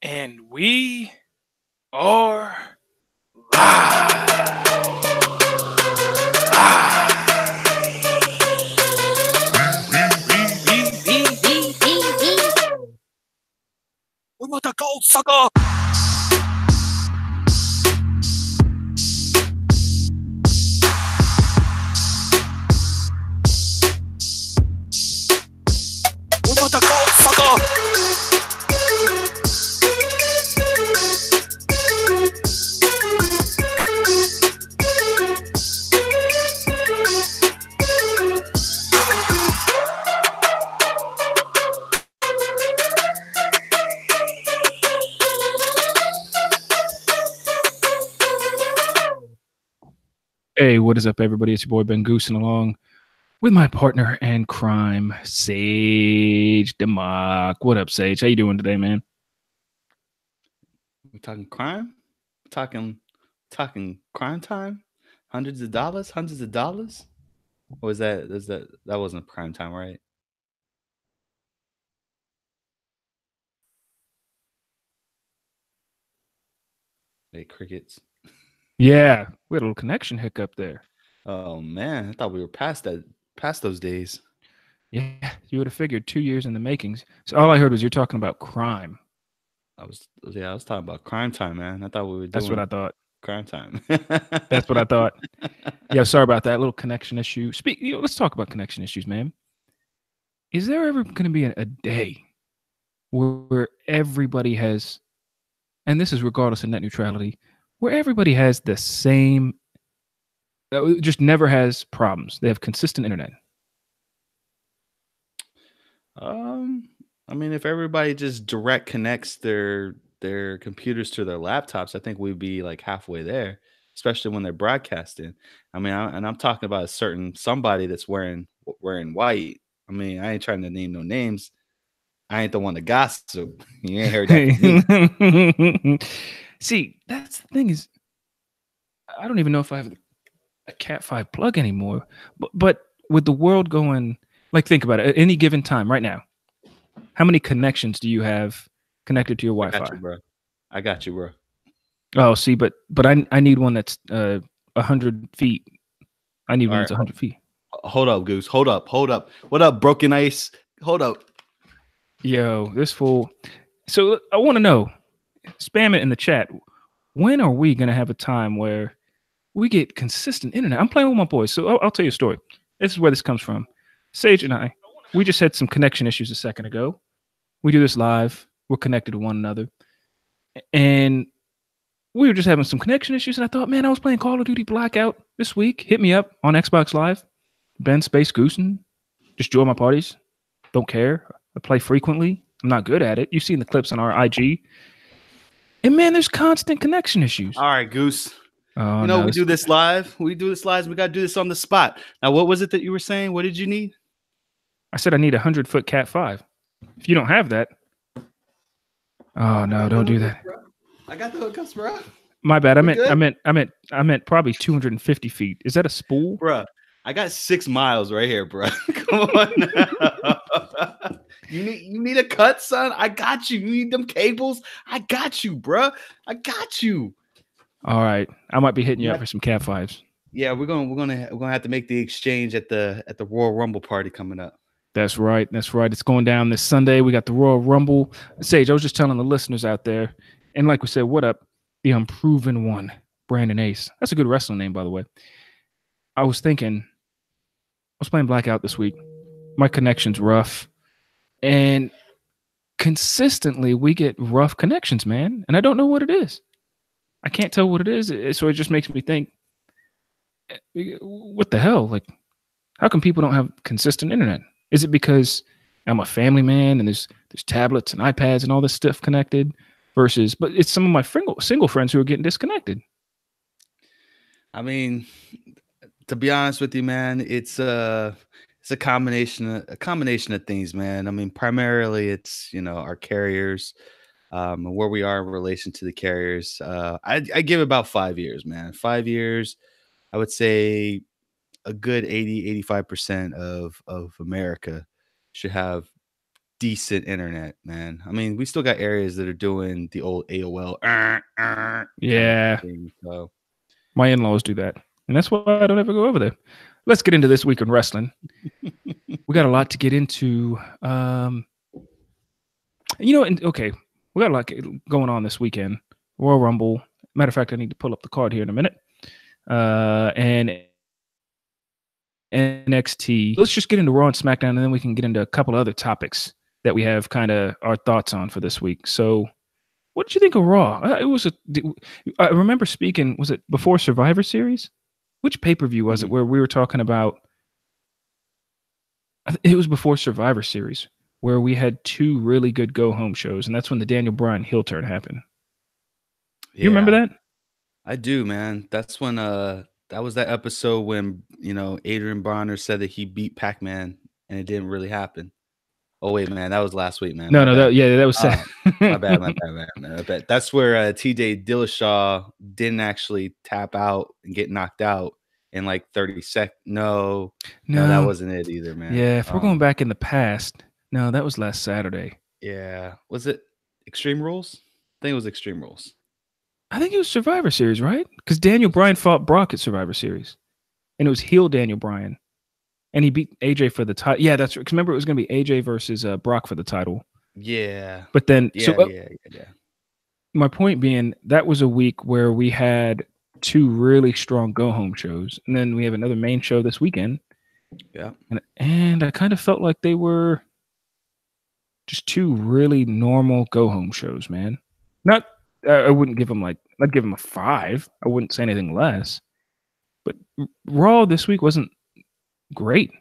And we are live. We want the gold, sucker. We want the gold, sucker. Hey, what is up, everybody? It's your boy Ben Goosing along with my partner and crime, Sage Demock. What up, Sage? How you doing today, man? We're talking crime? Talking crime time? Hundreds of dollars? Or was that wasn't crime time, right? Hey, crickets. Yeah, we had a little connection hiccup there. Oh man, I thought we were past those days. Yeah, you would have figured 2 years in the makings. So all I heard was you're talking about crime. I was talking about crime time, man. I thought we were doing That's what I thought. crime time. That's what I thought. Yeah, sorry about that little connection issue. Let's talk about connection issues, man. Is there ever going to be a day where everybody has, and this is regardless of net neutrality, where everybody has the same, just never has problems? They have consistent internet. I mean, if everybody just direct connects their computers to their laptops, I think we'd be like halfway there, especially when they're broadcasting. I mean, I'm talking about a certain somebody that's wearing white. I mean, I ain't trying to name no names. I ain't the one to gossip. You ain't heard that from me. See, that's the thing is, I don't even know if I have a Cat 5 plug anymore. But with the world going, like, think about it. At any given time, right now, how many connections do you have connected to your Wi-Fi? I got you, bro. Oh, see, but I need one that's 100 feet. I need one that's 100 feet. Hold up, Goose. Hold up. What up, Broken Ice? Hold up. Yo, this fool. So I want to know, spam it in the chat. When are we going to have a time where we get consistent internet? I'm playing with my boys, so I'll tell you a story. This is where this comes from. Sage and I, we just had some connection issues a second ago. We do this live. We're connected to one another. And we were just having some connection issues. And I thought, man, I was playing Call of Duty Blackout this week. Hit me up on Xbox Live. Ben Space Goosen. Just join my parties. Don't care. I play frequently. I'm not good at it. You've seen the clips on our IG. And man, there's constant connection issues. All right, Goose. We do this live. We got to do this on the spot. Now, what was it that you were saying? What did you need? I said I need a 100-foot Cat 5. If you don't have that, oh no, don't do that. I got the hookups, bro. My bad. I meant probably 250 feet. Is that a spool, bro? I got 6 miles right here, bro. Come on. You need a cut, son? I got you. You need them cables? I got you, bro. I got you. All right, I might be hitting you up for some Cat 5s. Yeah, we're gonna have to make the exchange at the Royal Rumble party coming up. That's right. It's going down this Sunday. We got the Royal Rumble. Sage, I was just telling the listeners out there, and like we said, what up, the unproven one, Brandon Ace. That's a good wrestling name, by the way. I was thinking, I was playing Blackout this week. My connection's rough, and consistently we get rough connections, man. And I don't know what it is. I can't tell what it is. So it just makes me think, what the hell? Like, how come people don't have consistent internet? Is it because I'm a family man and there's tablets and iPads and all this stuff connected but it's some of my single friends who are getting disconnected? I mean, to be honest with you, man, it's a combination of things, man. I mean, primarily it's, our carriers, where we are in relation to the carriers. I give about 5 years, man. 5 years, I would say a good 80-85% of America should have decent internet, man. I mean, we still got areas that are doing the old AOL kind Yeah, of thing. So my in-laws do that, and that's why I don't ever go over there. Let's get into this week in wrestling. We got a lot to get into. And okay, we got a lot going on this weekend. Royal Rumble. Matter of fact, I need to pull up the card here in a minute. And NXT. Let's just get into Raw and SmackDown, and then we can get into a couple other topics that we have kind of our thoughts on for this week. So, what did you think of Raw? I remember speaking. Was it before Survivor Series? Which pay-per-view was it where we were talking about? It was before Survivor Series where we had two really good go-home shows, and that's when the Daniel Bryan heel turn happened. You remember that? I do, man. That's when that was that episode when, Adrian Bronner said that he beat Pac-Man and it didn't really happen. Oh wait, man, that was last week, man. No, My no, bad. that was sad. My bad, man. My bad. That's where TJ Dillashaw didn't actually tap out and get knocked out in like 30 seconds. No, that wasn't it either, man. Yeah, if we're going back in the past, no, that was last Saturday. Yeah. Was it Extreme Rules? I think it was Extreme Rules. I think it was Survivor Series, right? Because Daniel Bryan fought Brock at Survivor Series, and it was heel Daniel Bryan, and he beat AJ for the title. Yeah, that's right. Because remember, it was going to be AJ versus Brock for the title. Yeah. But then, yeah. My point being, that was a week where we had two really strong go-home shows, and then we have another main show this weekend. Yeah. And I kind of felt like they were just two really normal go-home shows, man. Not, I wouldn't give them I'd give them a 5. I wouldn't say anything less. But Raw this week wasn't great.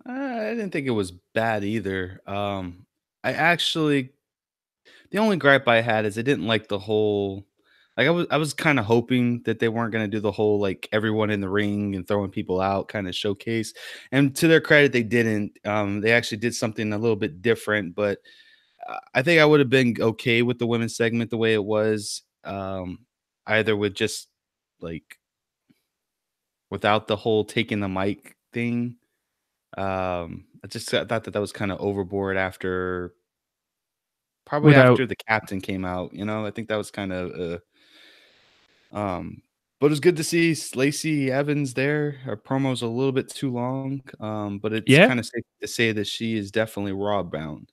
I didn't think it was bad either. The only gripe I had is I didn't like the whole. Like I was kind of hoping that they weren't going to do the whole like everyone in the ring and throwing people out kind of showcase. And to their credit, they didn't. They actually did something a little bit different, but I think I would have been okay with the women's segment the way it was. Either with just like without the whole taking the mic thing. I just thought that was kind of overboard after after the captain came out. I think that was kind of but it was good to see Lacey Evans there. Her promo's a little bit too long, but it's kind of safe to say that she is definitely Raw bound.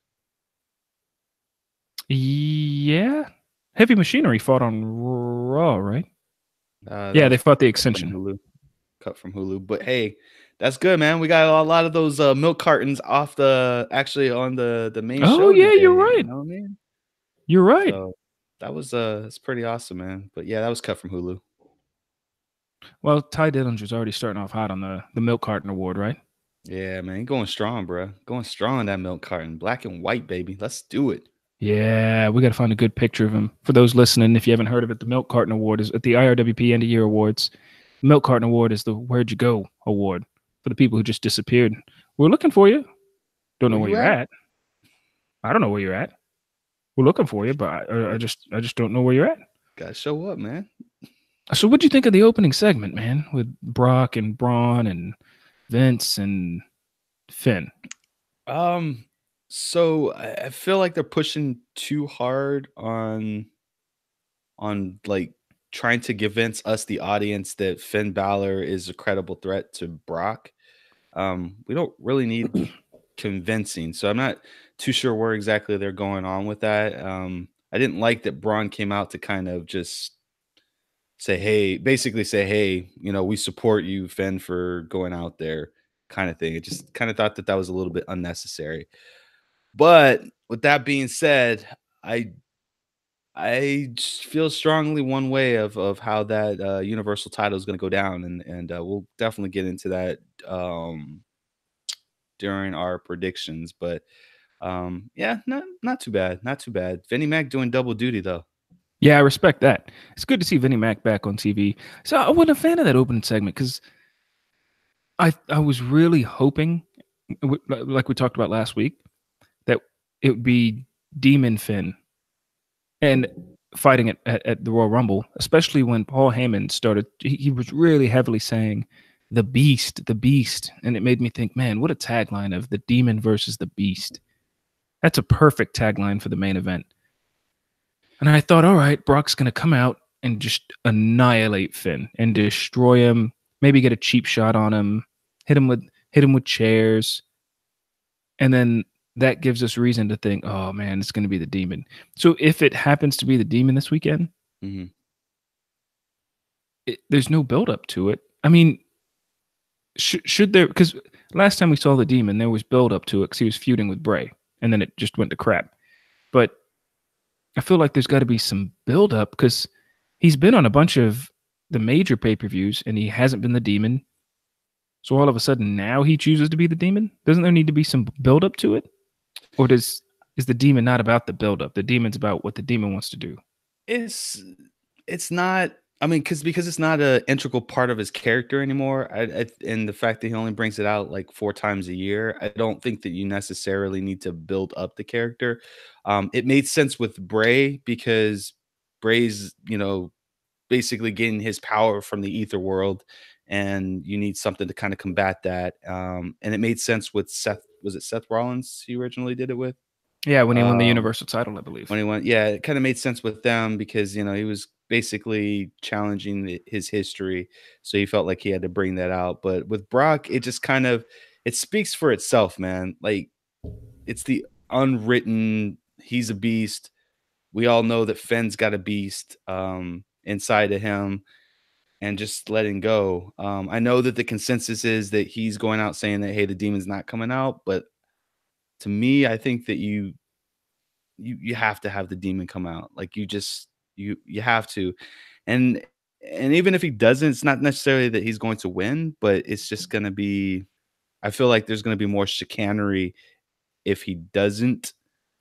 Yeah. Heavy Machinery fought on Raw, right? Yeah, they fought the Extension. Cut from Hulu. But hey, that's good, man. We got a lot of those milk cartons off actually on the main show. Oh yeah, today, you're right. You know what I mean? You're right. So that was it's pretty awesome, man. But yeah, that was cut from Hulu. Well, Ty Dillinger's already starting off hot on the milk carton award, right? Yeah, man, going strong, bro. Going strong on that milk carton, black and white, baby. Let's do it. Yeah, we got to find a good picture of him. For those listening, if you haven't heard of it, the Milk Carton Award is at the IRWP End of Year Awards. Milk Carton Award is the Where'd You Go Award for the people who just disappeared. We're looking for you. Don't know where you're at. I don't know where you're at. We're looking for you, but I just don't know where you're at. Gotta show up, man. So what'd you think of the opening segment, man, with Brock and Braun and Vince and Finn? So I feel like they're pushing too hard on like trying to convince us, the audience, that Finn Balor is a credible threat to Brock. We don't really need convincing, so I'm not too sure where exactly they're going on with that. I didn't like that Braun came out to kind of just basically say, hey, we support you, Finn, for going out there, kind of thing. I just kind of thought that was a little bit unnecessary. But with that being said, I just feel strongly one way of how that Universal title is going to go down, and we'll definitely get into that during our predictions. But yeah, not too bad, not too bad. Vinnie Mac doing double duty though. Yeah, I respect that. It's good to see Vinnie Mac back on TV. So I wasn't a fan of that opening segment because I was really hoping, like we talked about last week, that it would be Demon Finn and fighting at the Royal Rumble, especially when Paul Heyman started. He was really heavily saying the beast. And it made me think, man, what a tagline of the Demon versus the Beast. That's a perfect tagline for the main event. And I thought, all right, Brock's going to come out and just annihilate Finn and destroy him, maybe get a cheap shot on him, hit him with chairs. And then that gives us reason to think, oh man, it's going to be the Demon. So if it happens to be the Demon this weekend, there's no build up to it. I mean, should there, because last time we saw the Demon, there was build up to it because he was feuding with Bray, and then it just went to crap. But I feel like there's got to be some build up because he's been on a bunch of the major pay-per-views and he hasn't been the Demon. So all of a sudden now he chooses to be the Demon. Doesn't there need to be some build up to it? Or is the Demon not about the build up? The Demon's about what the Demon wants to do. It's not. I mean, because it's not an integral part of his character anymore. And the fact that he only brings it out like 4 times a year, I don't think that you necessarily need to build up the character. It made sense with Bray because Bray's, basically getting his power from the ether world, and you need something to kind of combat that. And it made sense with Seth. Was it Seth Rollins he originally did it with? Yeah, when he won the Universal title, I believe. When he won, yeah, it kind of made sense with them because he was basically challenging his history, so he felt like he had to bring that out. But with Brock, it just kind of it speaks for itself, man. Like it's the unwritten. He's a beast. We all know that Finn's got a beast inside of him, and just letting go. I know that the consensus is that he's going out saying that, hey, the Demon's not coming out, but to me, I think that you have to have the Demon come out. Like you have to. And even if he doesn't, it's not necessarily that he's going to win, but it's just going to be, I feel like there's going to be more chicanery if he doesn't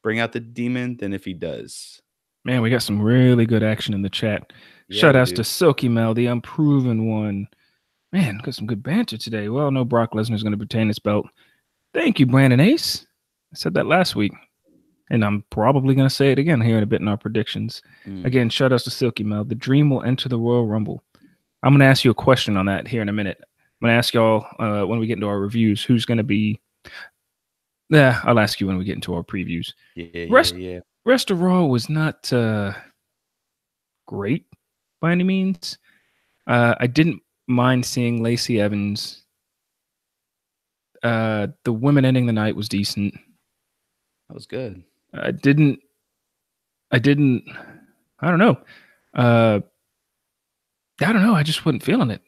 bring out the Demon than if he does. Man, we got some really good action in the chat. Yeah, Shout outs to Silky Mel, the unproven one. Man, got some good banter today. Well, no, Brock Lesnar's going to retain his belt. Thank you, Brandon Ace. I said that last week, and I'm probably going to say it again here in a bit in our predictions. Again, shout outs to Silky Mel. The Dream will enter the Royal Rumble. I'm going to ask you a question on that here in a minute. I'm going to ask y'all when we get into our reviews who's going to be. Yeah, I'll ask you when we get into our previews. Yeah. Rest of Raw was not great by any means. I didn't mind seeing Lacey Evans. The women ending the night was decent. That was good. I don't know. I don't know. I just wasn't feeling it.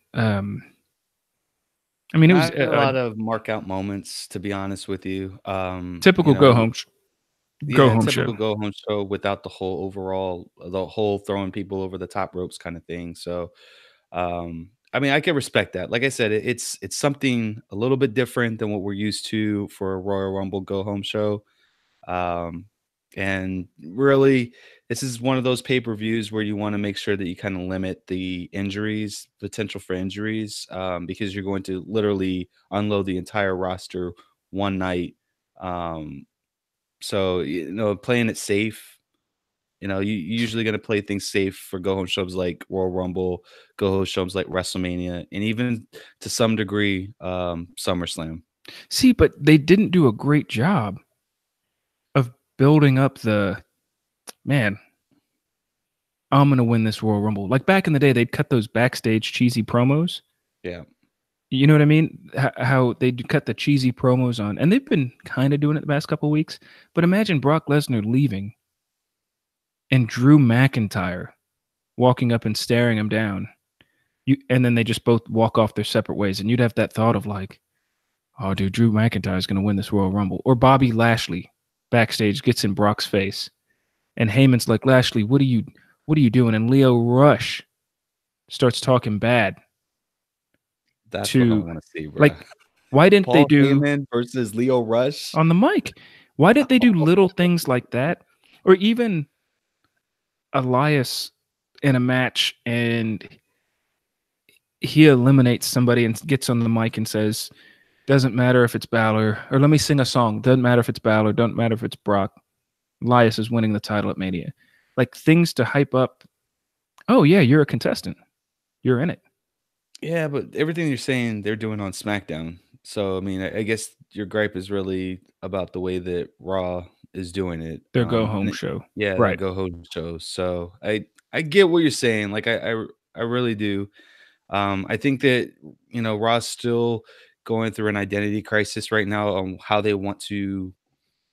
I mean, it was a lot of mark out moments, to be honest with you. Typical go home show without the whole throwing people over the top ropes kind of thing. So, I mean, I can respect that. Like I said, it's something a little bit different than what we're used to for a Royal Rumble go home show. And really, this is one of those pay-per-views where you want to make sure that you kind of limit the potential for injuries, because you're going to literally unload the entire roster one night. So, playing it safe, you're usually going to play things safe for go-home shows like Royal Rumble, go-home shows like WrestleMania, and even to some degree, SummerSlam. See, but they didn't do a great job of building up I'm going to win this Royal Rumble. Like back in the day, they'd cut those backstage cheesy promos. Yeah. You know what I mean? How they cut the cheesy promos on, and they've been kind of doing it the past couple of weeks. But imagine Brock Lesnar leaving and Drew McIntyre walking up and staring him down. And then they just both walk off their separate ways. And you'd have that thought of like, oh, dude, Drew McIntyre is going to win this Royal Rumble. Or Bobby Lashley backstage gets in Brock's face. And Heyman's like, Lashley, what are you doing? And Leo Rush starts talking bad. That's what I want to see, bro. Like, why didn't Paul they do Heyman versus Leo Rush on the mic? Why didn't they do little things like that? Or even Elias in a match and he eliminates somebody and gets on the mic and says, doesn't matter if it's Balor, or let me sing a song. Doesn't matter if it's Balor, doesn't matter if it's Brock. Elias is winning the title at Mania. Like things to hype up. Oh yeah, you're a contestant. You're in it. Yeah, but everything you're saying, they're doing on SmackDown. So, I mean, I guess your gripe is really about the way that Raw is doing it. Their go And home it, show. yeah, their Right. go home show. So, I get what you're saying. Like, I really do. I think that Raw's still going through an identity crisis right now on how they want to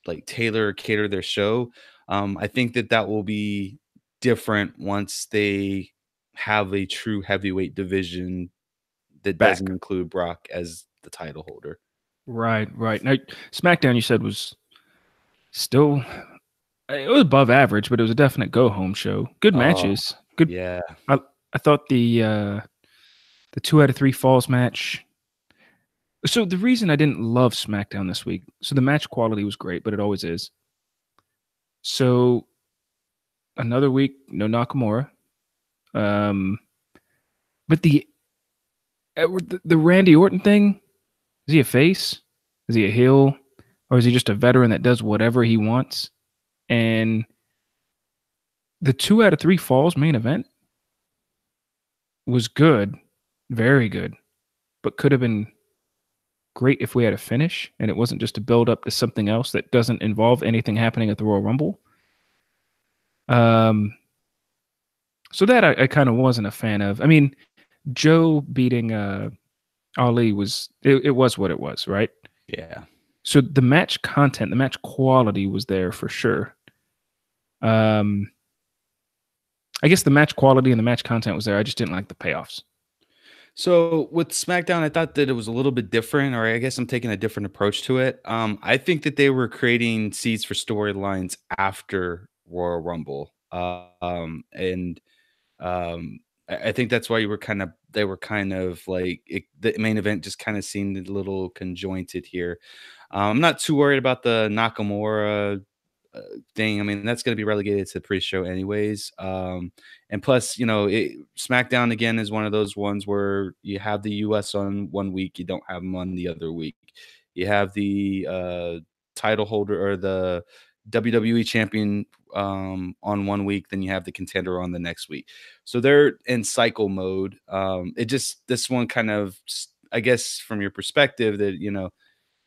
like tailor or cater their show. I think that that will be different once they have a true heavyweight division that doesn't Back. include Brock as the title holder. Right, right. Now, SmackDown, you said, was still it was above average, but it was a definite go home show. Good Oh, matches. Good. yeah. I thought the 2 out of 3 falls match. So the reason I didn't love SmackDown this week, so the match quality was great, but it always is. So another week, no Nakamura. Um, but the Randy Orton thing, is he a face? Is he a heel? Or is he just a veteran that does whatever he wants? And the 2 out of 3 falls main event was good, very good, but could have been great if we had a finish and it wasn't just a build up to something else that doesn't involve anything happening at the Royal Rumble. Um, so that I kind of wasn't a fan of. I mean, Joe beating Ali it was what it was, right? Yeah. So the match content, the match quality was there for sure. Um, I guess the match quality and the match content was there. I just didn't like the payoffs. So with SmackDown, I thought that it was a little bit different, or I guess I'm taking a different approach to it. I think that they were creating seeds for storylines after Royal Rumble. And I think that's why they were kind of like the main event just kind of seemed a little conjointed here. I'm not too worried about the Nakamura thing. I mean, that's going to be relegated to the pre-show anyways. And plus, SmackDown again is one of those ones where you have the US on one week, you don't have them on the other week. You have the title holder or the WWE champion on one week, then you have the contender on the next week. So they're in cycle mode. It just this one kind of, I guess, from your perspective, that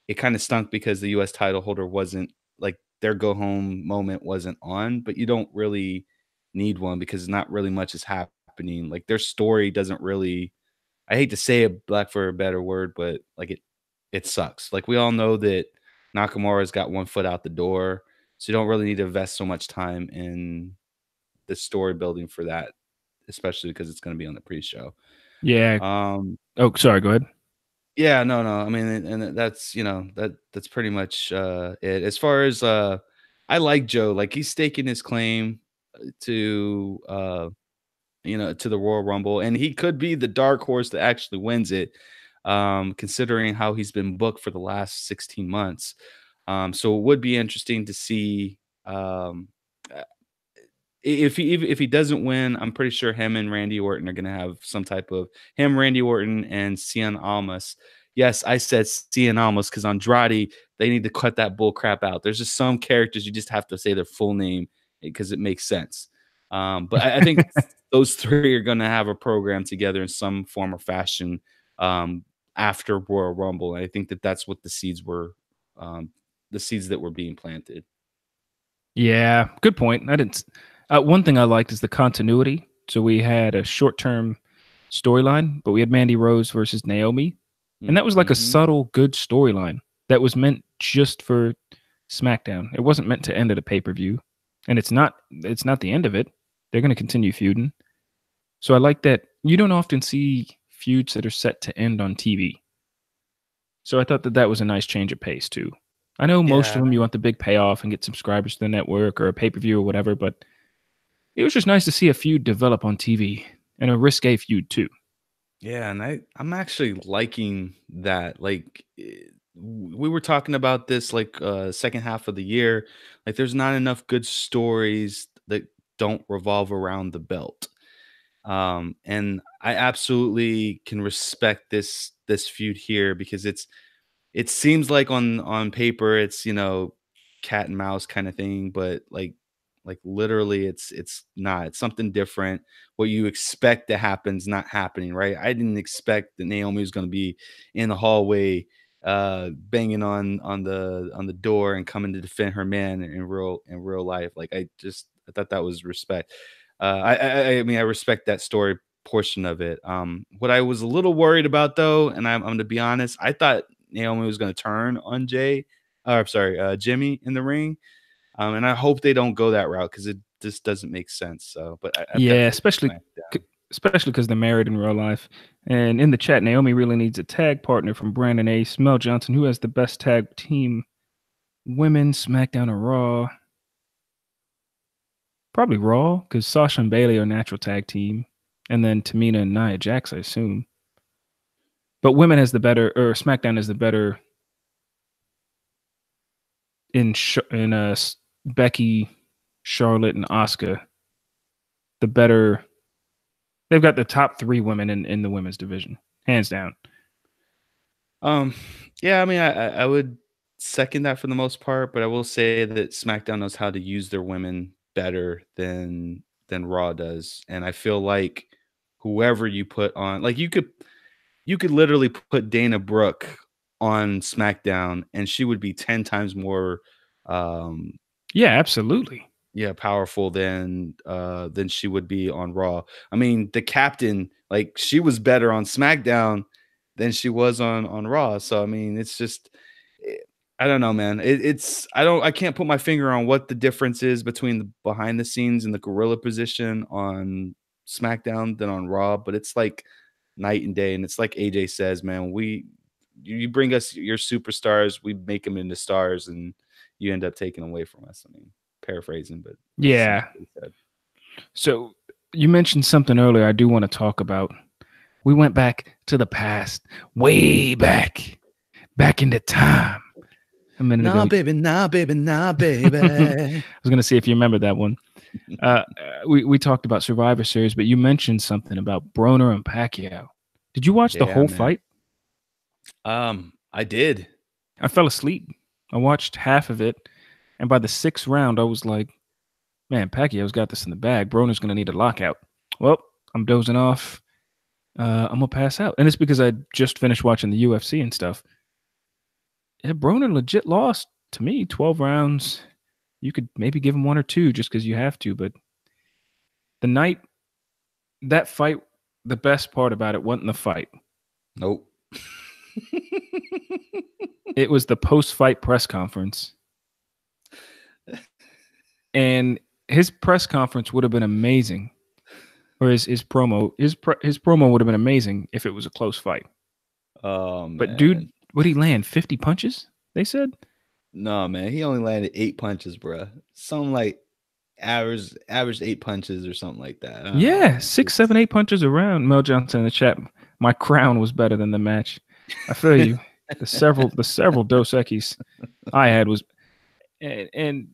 it kind of stunk because the US title holder wasn't like their go home moment wasn't on, but you don't really need one because not really much is happening. Like their story doesn't really, I hate to say it black for a better word, but like it sucks. Like we all know that Nakamura's got one foot out the door. So you don't really need to invest so much time in the story building for that, especially because it's going to be on the pre-show. Yeah. Um, Oh, sorry. Go ahead. Yeah, no, no. I mean, and that's that's pretty much it. As far as I like Joe, like he's staking his claim to to the Royal Rumble, and he could be the dark horse that actually wins it, considering how he's been booked for the last 16 months. So it would be interesting to see if he doesn't win, I'm pretty sure him and Randy Orton are gonna have some type of him, Randy Orton, and Cien Almas. Yes, I said Cien Almas because Andrade, they need to cut that bull crap out. There's just some characters you just have to say their full name because it makes sense. But I think those three are gonna have a program together in some form or fashion after Royal Rumble. And I think that that's what the seeds that were being planted. Yeah, good point. I didn't. One thing I liked is the continuity. So we had a short-term storyline, but we had Mandy Rose versus Naomi, and that was like a Hmm. subtle, good storyline that was meant just for SmackDown. It wasn't meant to end at a pay-per-view, and it's not. It's not the end of it. They're going to continue feuding. So I like that. You don't often see feuds that are set to end on TV. So I thought that that was a nice change of pace too. I know most of Yeah, them you want the big payoff and get subscribers to the network or a pay per view or whatever, but it was just nice to see a feud develop on TV and a risque feud too. yeah, and I'm actually liking that. Like we were talking about this like second half of the year. Like there's not enough good stories that don't revolve around the belt. And I absolutely can respect this feud here because it seems like on paper it's cat and mouse kind of thing, but like Like literally, it's not. It's something different. What you expect to happen is not happening, right? I didn't expect that Naomi was going to be in the hallway, banging on the door and coming to defend her man in real life. Like I thought that was respect. I mean, I respect that story portion of it. What I was a little worried about though, and I'm going to be honest, I thought Naomi was going to turn on Jimmy in the ring. And I hope they don't go that route because it just doesn't make sense. So, but I've got Yeah, to go with SmackDown. especially because they're married in real life. And in the chat, Naomi really needs a tag partner from Brandon Ace, Mel Johnson, who has the best tag team, women, SmackDown or Raw. Probably Raw, because Sasha and Bailey are a natural tag team, and then Tamina and Nia Jax, I assume. But women has the better, or SmackDown is the better in Becky, Charlotte, and Asuka. The better. They've got the top 3 women in the women's division, hands down. Um, yeah, I mean, I would second that for the most part, but I will say that SmackDown knows how to use their women better than Raw does, and I feel like whoever you put on, like you could literally put Dana Brooke on SmackDown, and she would be 10 times more, um, Yeah, absolutely. yeah, powerful than she would be on Raw. I mean, the captain, like she was better on SmackDown than she was on Raw. So I mean, it's just eh, I don't know, man. I can't put my finger on what the difference is between the behind the scenes and the gorilla position on SmackDown than on Raw, but it's like night and day. And it's like AJ says, man, you bring us your superstars, we make them into stars, and you end up taking away from us. I mean, paraphrasing, but that's Yeah. essentially what he said. So you mentioned something earlier I do want to talk about. We went back to the past, way back into time. A minute ago. Nah, baby, nah, baby, nah, I baby. was going to see if you remember that one. We talked about Survivor Series, but you mentioned something about Broner and Pacquiao. Did you watch the Yeah, whole man. fight? I did. I fell asleep. I watched half of it, and by the 6th round, I was like, "Man, Pacquiao's got this in the bag. Broner's going to need a lockout." Well, I'm dozing off. I'm gonna pass out, and it's because I just finished watching the UFC and stuff. Yeah, Broner legit lost to me. 12 rounds. You could maybe give him 1 or 2 just because you have to, but the night that fight, the best part about it wasn't the fight. Nope. It was the post-fight press conference. And his press conference would have been amazing. Or his promo. His promo would have been amazing if it was a close fight. Oh man. But dude, what'd he land? 50 punches? They said? No, man. He only landed 8 punches, bro. Something like average 8 punches or something like that. I don't know, Yeah, man. 6, 7, 8 punches around. Mel Johnson in the chat. My crown was better than the match. I feel you. The several Dos Equis I had was, and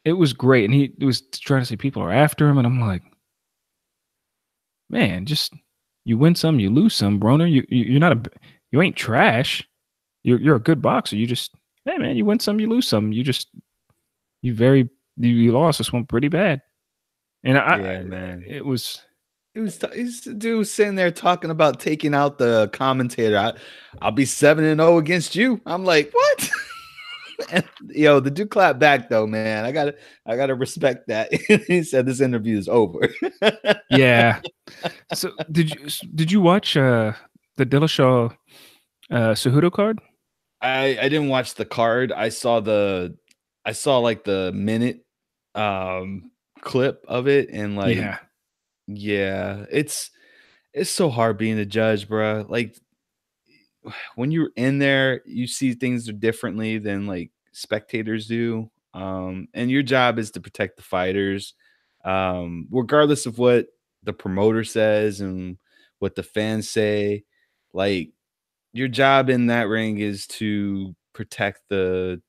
it was great. And he was trying to say people are after him, and I'm like, man, just you win some, you lose some, Broner. You're not you ain't trash. You're a good boxer. You just, hey man, you win some, you lose some. You lost this one pretty bad. And Yeah, man. it was. He's the dude sitting there talking about taking out the commentator. I'll be 7-0 against you. I'm like, what? And, the dude clapped back though, man. I gotta respect that. He said this interview is over. Yeah. So did you watch the Dillashaw Cejudo card? I didn't watch the card. I saw like the minute clip of it, and like, Yeah. yeah, it's so hard being a judge, bro. Like when you're in there, you see things differently than like spectators do. And your job is to protect the fighters, regardless of what the promoter says and what the fans say. Like your job in that ring is to protect the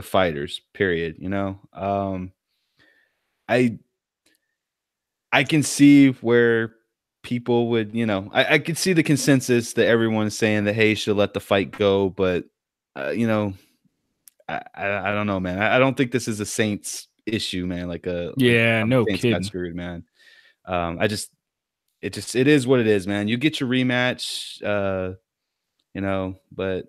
fighters. Period. I I can see where people would, I could see the consensus that everyone's saying that, hey, should let the fight go, but uh, you know, I don't know, man. I don't think this is a Saints issue, man. Like Yeah, I'm no Vince got kidding. screwed, man. It is what it is, man. You get your rematch, but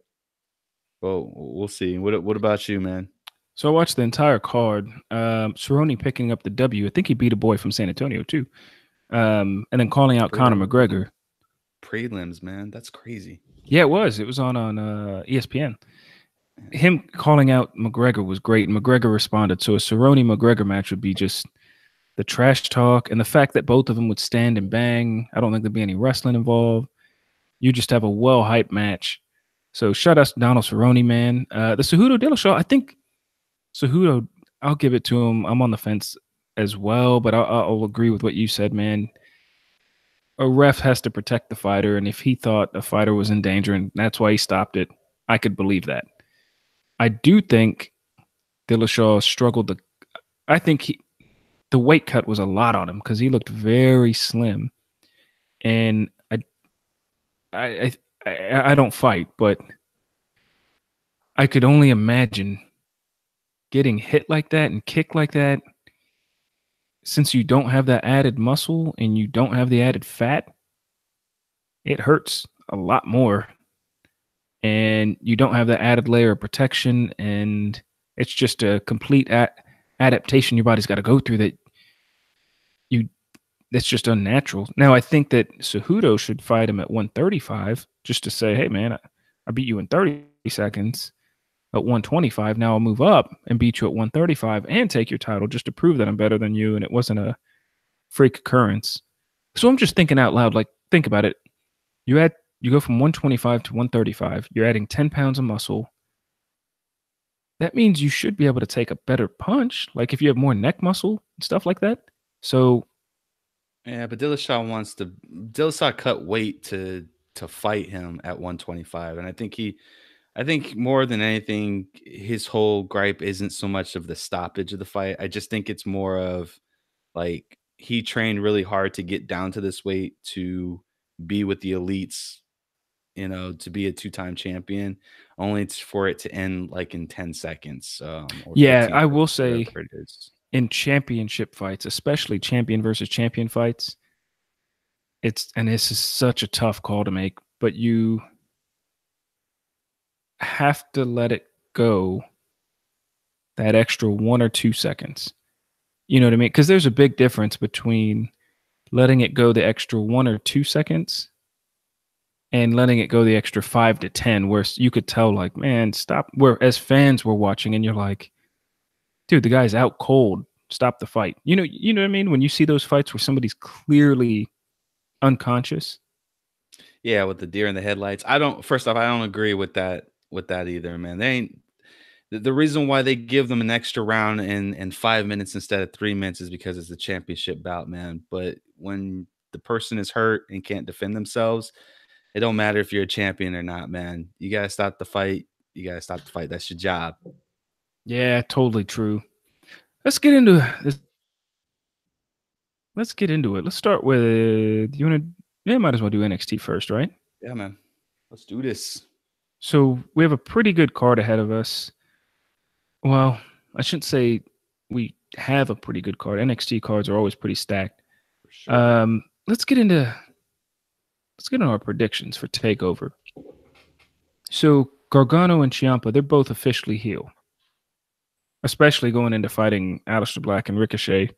well, we'll see. What about you, man? So I watched the entire card. Cerrone picking up the W. I think he beat a boy from San Antonio too. And then calling out Conor Prelim- McGregor. Prelims, man. That's crazy. Yeah, it was. It was on ESPN. Him calling out McGregor was great, and McGregor responded. So a Cerrone McGregor match would be just the trash talk and the fact that both of them would stand and bang. I don't think there'd be any wrestling involved. You just have a well hyped match. So shout out to Donald Cerrone, man. The Cejudo Dillashaw, I think Cejudo, I'll give it to him. I'm on the fence as well, but I'll agree with what you said, man. A ref has to protect the fighter, and if he thought a fighter was in danger and that's why he stopped it, I could believe that. I do think Dillashaw struggled to. I think the weight cut was a lot on him because he looked very slim, and I I don't fight, but I could only imagine getting hit like that and kicked like that. Since you don't have that added muscle and you don't have the added fat, it hurts a lot more. And you don't have the added layer of protection, and it's just a complete adaptation your body's got to go through you that's just unnatural. Now I think that Cejudo should fight him at 135 just to say, hey man, I beat you in 30 seconds at 125. Now I'll move up and beat you at 135 and take your title just to prove that I'm better than you and it wasn't a freak occurrence. So I'm just thinking out loud, like think about it. You go from 125 to 135. You're adding 10 pounds of muscle. That means you should be able to take a better punch, like if you have more neck muscle and stuff like that. So Yeah, but Dillashaw cut weight to fight him at 125, and I think more than anything, his whole gripe isn't so much of the stoppage of the fight. I just think it's more of like he trained really hard to get down to this weight to be with the elites, to be a two-time champion, only for it to end like in 10 seconds, or yeah, 15 I will seconds, whatever say it is. in championship fights, especially champion versus champion fights, this is such a tough call to make, but you have to let it go that extra 1 or 2 seconds. You know what I mean? Because there's a big difference between letting it go the extra 1 or 2 seconds and letting it go the extra 5 to 10, where you could tell, like, man, stop. Where as fans were watching, and you're like, dude, the guy's out cold. Stop the fight. You know what I mean? When you see those fights where somebody's clearly unconscious. Yeah, with the deer in the headlights. First off, I don't agree with that either, man. They ain't the reason why they give them an extra round in 5 minutes instead of 3 minutes is because it's a championship bout, man. But when the person is hurt and can't defend themselves, it don't matter if you're a champion or not, man. You gotta stop the fight. You gotta stop the fight. That's your job. Yeah, totally true. Let's get into this. Let's get into it. Let's start with you want to. Yeah, might as well do NXT first, right? Yeah, man. Let's do this. So we have a pretty good card ahead of us. Well, I shouldn't say we have a pretty good card. NXT cards are always pretty stacked. For sure. Let's get into our predictions for Takeover. So Gargano and Ciampa, they're both officially heel, especially going into fighting Aleister Black and Ricochet.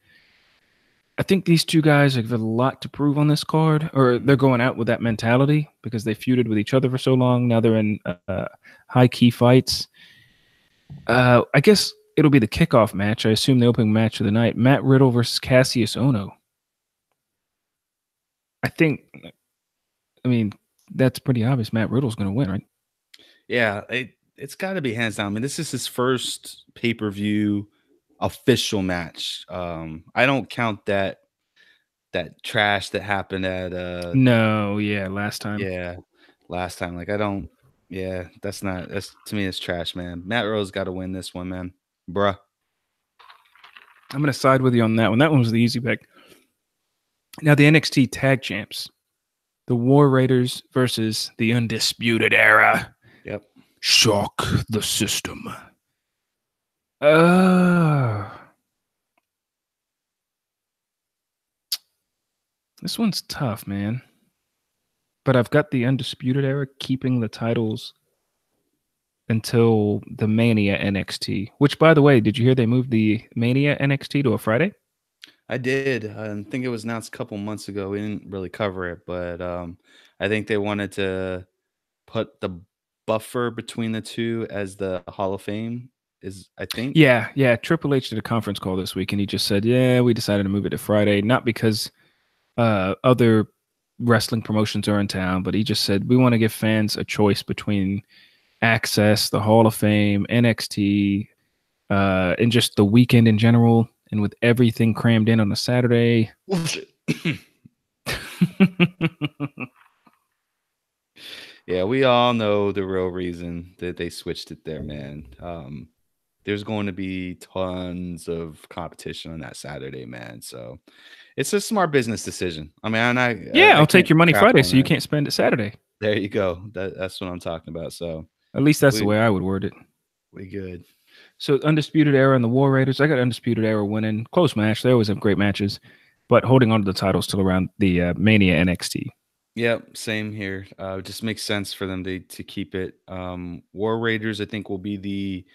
I think these two guys have a lot to prove on this card, or they're going out with that mentality because they feuded with each other for so long. Now they're in high key fights. I guess it'll be the kickoff match. I assume the opening match of the night. Matt Riddle versus Cassius Ohno. I mean, that's pretty obvious. Matt Riddle's going to win, right? Yeah, it's got to be hands down. I mean, this is his first pay-per-view official match. I don't count that trash that happened at No, yeah, last time. yeah, last time. Like I don't yeah, that's to me it's trash, man. Matt Rose got to win this one, man. Bruh. I'm going to side with you on that one. That one was the easy pick. Now, the NXT Tag Champs, the War Raiders versus the Undisputed Era. Yep. Shock the system. Uh, This one's tough, man. But I've got the Undisputed Era keeping the titles until the Mania NXT. Which, by the way, did you hear they moved the Mania NXT to a Friday? I did. I think it was announced a couple months ago. We didn't really cover it, but I think they wanted to put the buffer between the two as the Hall of Fame is, I think. Yeah. Triple H did a conference call this week, and he just said, "Yeah, we decided to move it to Friday, not because other wrestling promotions are in town, but he just said we want to give fans a choice between Access, the Hall of Fame, NXT, and just the weekend in general, and with everything crammed in on a Saturday." Yeah, we all know the real reason that they switched it there, man. There's going to be tons of competition on that Saturday, man. So it's a smart business decision. I mean, Yeah, I I'll take can't your money crap Friday, on so you that. can't spend it Saturday. There you go. That's what I'm talking about. So At least that's the we way I would word it. we good. So Undisputed Era and the War Raiders. I got Undisputed Era winning. Close match. They always have great matches, but holding on to the titles till around the Mania NXT. Yep, same here. It just makes sense for them to keep it. War Raiders, I think, will be the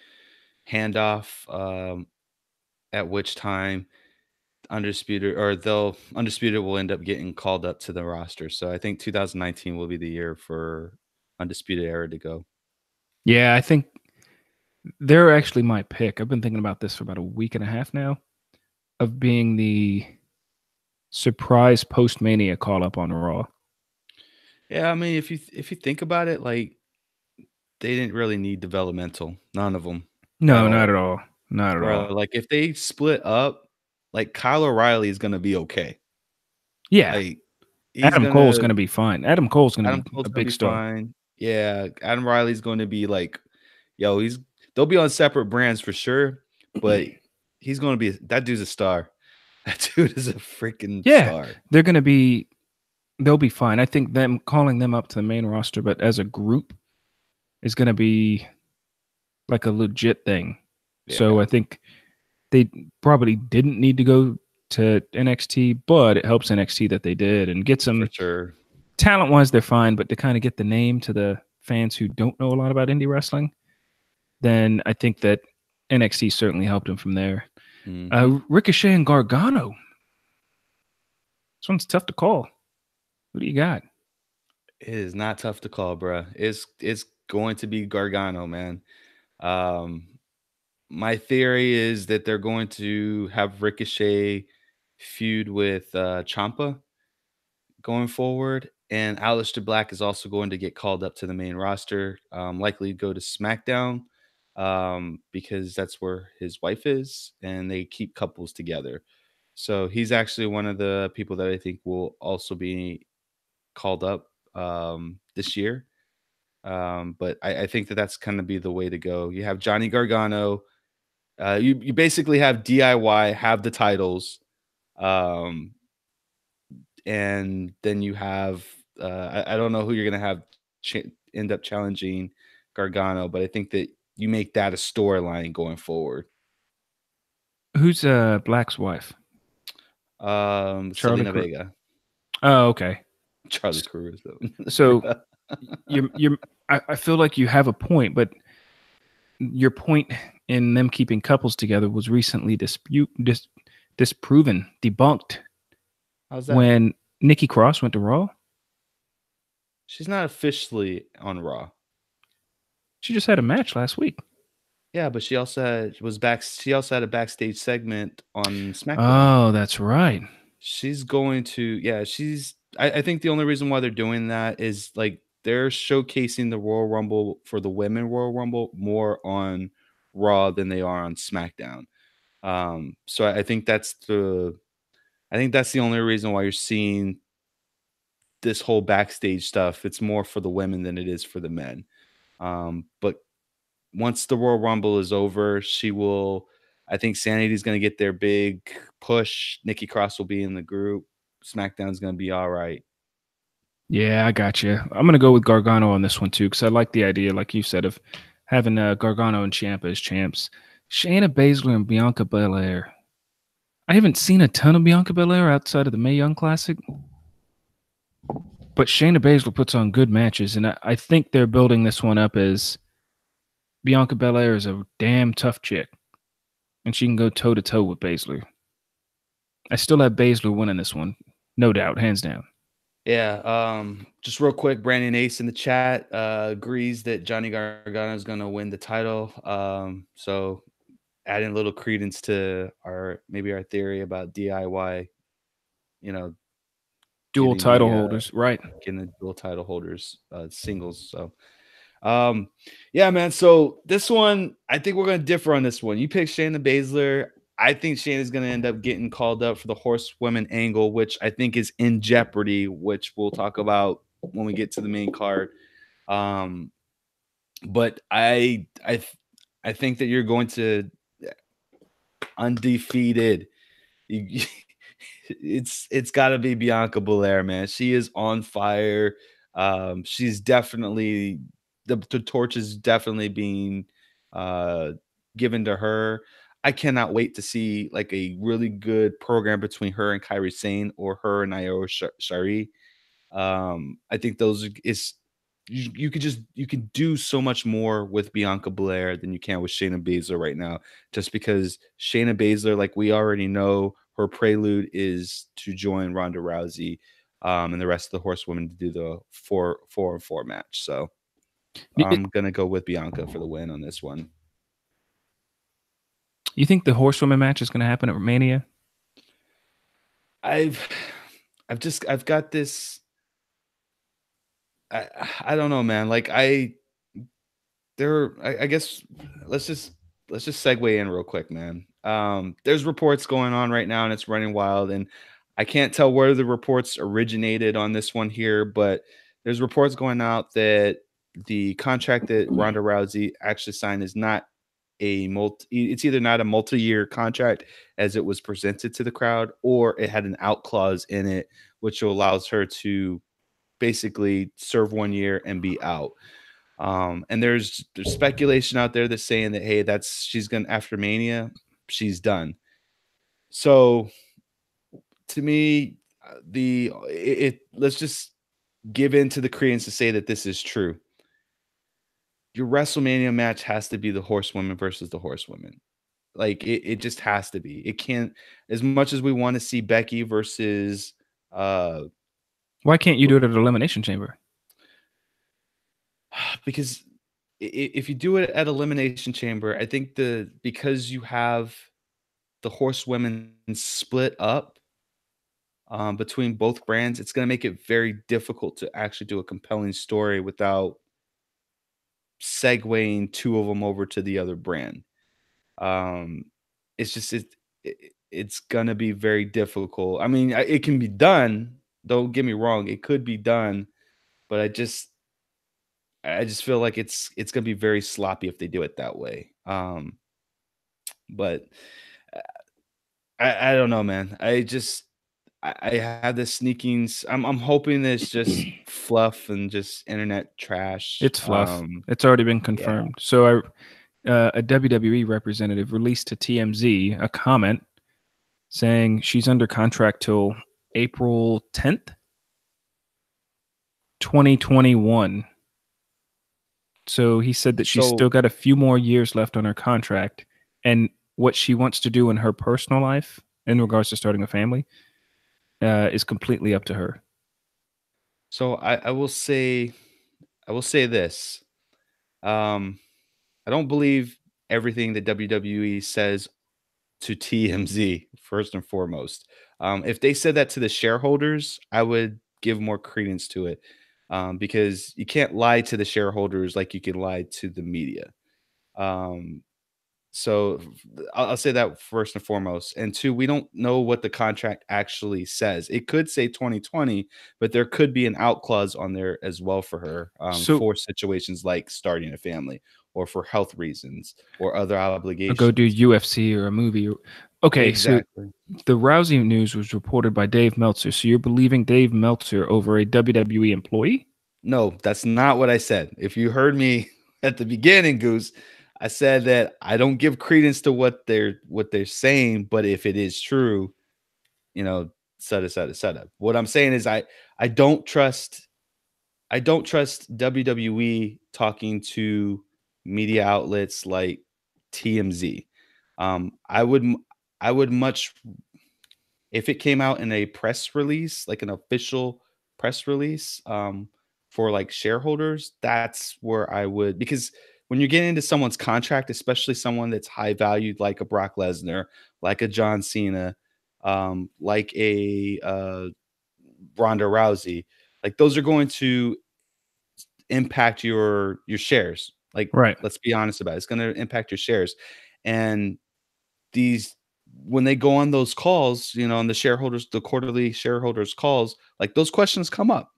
handoff. At which time Undisputed will end up getting called up to the roster. So I think 2019 will be the year for Undisputed Era to go. Yeah, I think they're actually my pick. I've been thinking about this for about a week and a half now of being the surprise post Mania call up on Raw. Yeah, I mean, if you think about it, like they didn't really need developmental, none of them at No, not all. at all. Not at Bro, all. like if they split up, like Kyle O'Reilly is gonna be okay. Yeah, Like he's Adam Cole's gonna going to be fine. Adam Cole's going to Adam be Cole's a gonna big be star. fine. Yeah, Adam Riley's going to be like, yo, they'll be on separate brands for sure, but he's going to be that dude's a star. That dude is a freaking Yeah, star. they'll be fine. I think them calling them up to the main roster, but as a group, is going to be like a legit thing. So Yeah, I think they probably didn't need to go to NXT, but it helps NXT that they did and get for some sure. talent wise, they're fine. But to kind of get the name to the fans who don't know a lot about indie wrestling, then I think that NXT certainly helped him from there. Hmm. Ricochet and Gargano. This one's tough to call. Who do you got? It is not tough to call, bro. It's going to be Gargano, man. Um, my theory is that they're going to have Ricochet feud with Champa going forward. And Aleister Black is also going to get called up to the main roster, likely go to SmackDown because that's where his wife is, and they keep couples together. So he's actually one of the people that I think will also be called up this year. But I think that that's kind of be the way to go. You have Johnny Gargano. You basically have DIY have the titles. Um, and then you have I don't know who you're gonna have end up challenging Gargano, but I think that you make that a storyline going forward. Who's Black's wife? Charlie Selena Cruz. Vega, Oh, okay. Charlie Cruz. So you're I feel like you have a point, but your point in them keeping couples together was recently disproven, debunked How's that? when Nikki Cross went to Raw. She's not officially on Raw. She just had a match last week. Yeah, but she also was back. She also had a backstage segment on SmackDown. Oh, that's right. She's going to, yeah, I think the only reason why they're doing that is like they're showcasing the Royal Rumble for the women Royal Rumble more on Raw than they are on SmackDown. So I think that's the only reason why you're seeing this whole backstage stuff. It's more for the women than it is for the men. But once the Royal Rumble is over, I think Sanity's going to get their big push. Nikki Cross will be in the group. SmackDown's going to be all right. Yeah, I got you. I'm going to go with Gargano on this one too, because I like the idea, like you said, of having Gargano and Ciampa as champs. Shayna Baszler and Bianca Belair. I haven't seen a ton of Bianca Belair outside of the Mae Young Classic. But Shayna Baszler puts on good matches, and I think they're building this one up as Bianca Belair is a damn tough chick, and she can go toe to toe with Baszler. I still have Baszler winning this one, no doubt, hands down. Yeah. Just real quick, Brandon Ace in the chat agrees that Johnny Gargano is going to win the title. So adding a little credence to our theory about DIY, you know, Dual getting title the holders, right? dual title holders singles. So yeah, man. So this one, I think we're gonna differ on this one. You picked Shayna Baszler. I think Shayna's gonna end up getting called up for the horsewomen angle, which I think is in jeopardy, which we'll talk about when we get to the main card. Um, but I think that you're going to undefeated. You, it's got to be Bianca Belair, man. She is on fire. She's definitely the torch is definitely being uh, given to her. I cannot wait to see like a really good program between her and Kyrie Sane or her and Io Shari. I think those is you can do so much more with Bianca Belair than you can with Shayna Baszler right now, just because Shayna Baszler, like we already know, her prelude is to join Ronda Rousey, and the rest of the horsewomen to do the 4-on-4 match. So I'm gonna go with Bianca for the win on this one. You think the horsewoman match is going to happen at Mania? I've I've got this. I I don't know, man. Like I guess let's just segue in real quick, man. There's reports going on right now and it's running wild, and I can't tell where the reports originated on this one here, but there's reports going out that the contract that Ronda Rousey actually signed is not it's either not a multi-year contract as it was presented to the crowd, or it had an out clause in it which allows her to basically serve 1 year and be out. And there's speculation out there that's saying that hey, she's gonna after Mania, she's done. So to me, let's just give in to the credence to say that this is true. Your WrestleMania match has to be the horsewomen versus the horsewomen. Like it just has to be. It can't, as much as we want to see Becky versus Why can't you do it at Elimination Chamber? because if you do it at Elimination Chamber, I think because you have the horsewomen split up between both brands, it's going to make it very difficult to actually do a compelling story without segueing two of them over to the other brand. Um, it's just it's going to be very difficult. I mean, it can be done. Don't get me wrong; it could be done, but I just feel like it's gonna be very sloppy if they do it that way. But uh, I don't know, man. I have this I'm hoping it's just fluff and just internet trash. It's fluff. It's already been Yeah. confirmed. So a WWE representative released to TMZ a comment saying she's under contract till April 10th, 2021. So he said that she's still got a few more years left on her contract, and what she wants to do in her personal life in regards to starting a family is completely up to her. So I will say this. I don't believe everything that WWE says to TMZ first and foremost. If they said that to the shareholders, I would give more credence to it, because you can't lie to the shareholders like you can lie to the media. Um, so I'll say that first and foremost. And two, we don't know what the contract actually says. It could say 2020, but there could be an out clause on there as well for her, for situations like starting a family or for health reasons or other obligations. Or go do UFC or a movie. Okay, exactly. So the Rousey news was reported by Dave Meltzer. So you're believing Dave Meltzer over a WWE employee? No, that's not what I said. If you heard me at the beginning, Goose, I said that I don't give credence to what they're saying, but if it is true, you know, set. What I'm saying is I don't trust I don't trust WWE talking to media outlets like TMZ. I would I would much, if it came out in a press release, like an official press release, for like shareholders, that's where I would, because when you're getting into someone's contract, especially someone that's high valued like a Brock Lesnar, like a John Cena, like a Ronda Rousey, like those are going to impact your shares. Like, Right. let's be honest about it. It's going to impact your shares. And these, when they go on those calls, on the shareholders, the quarterly shareholders calls, like those questions come up.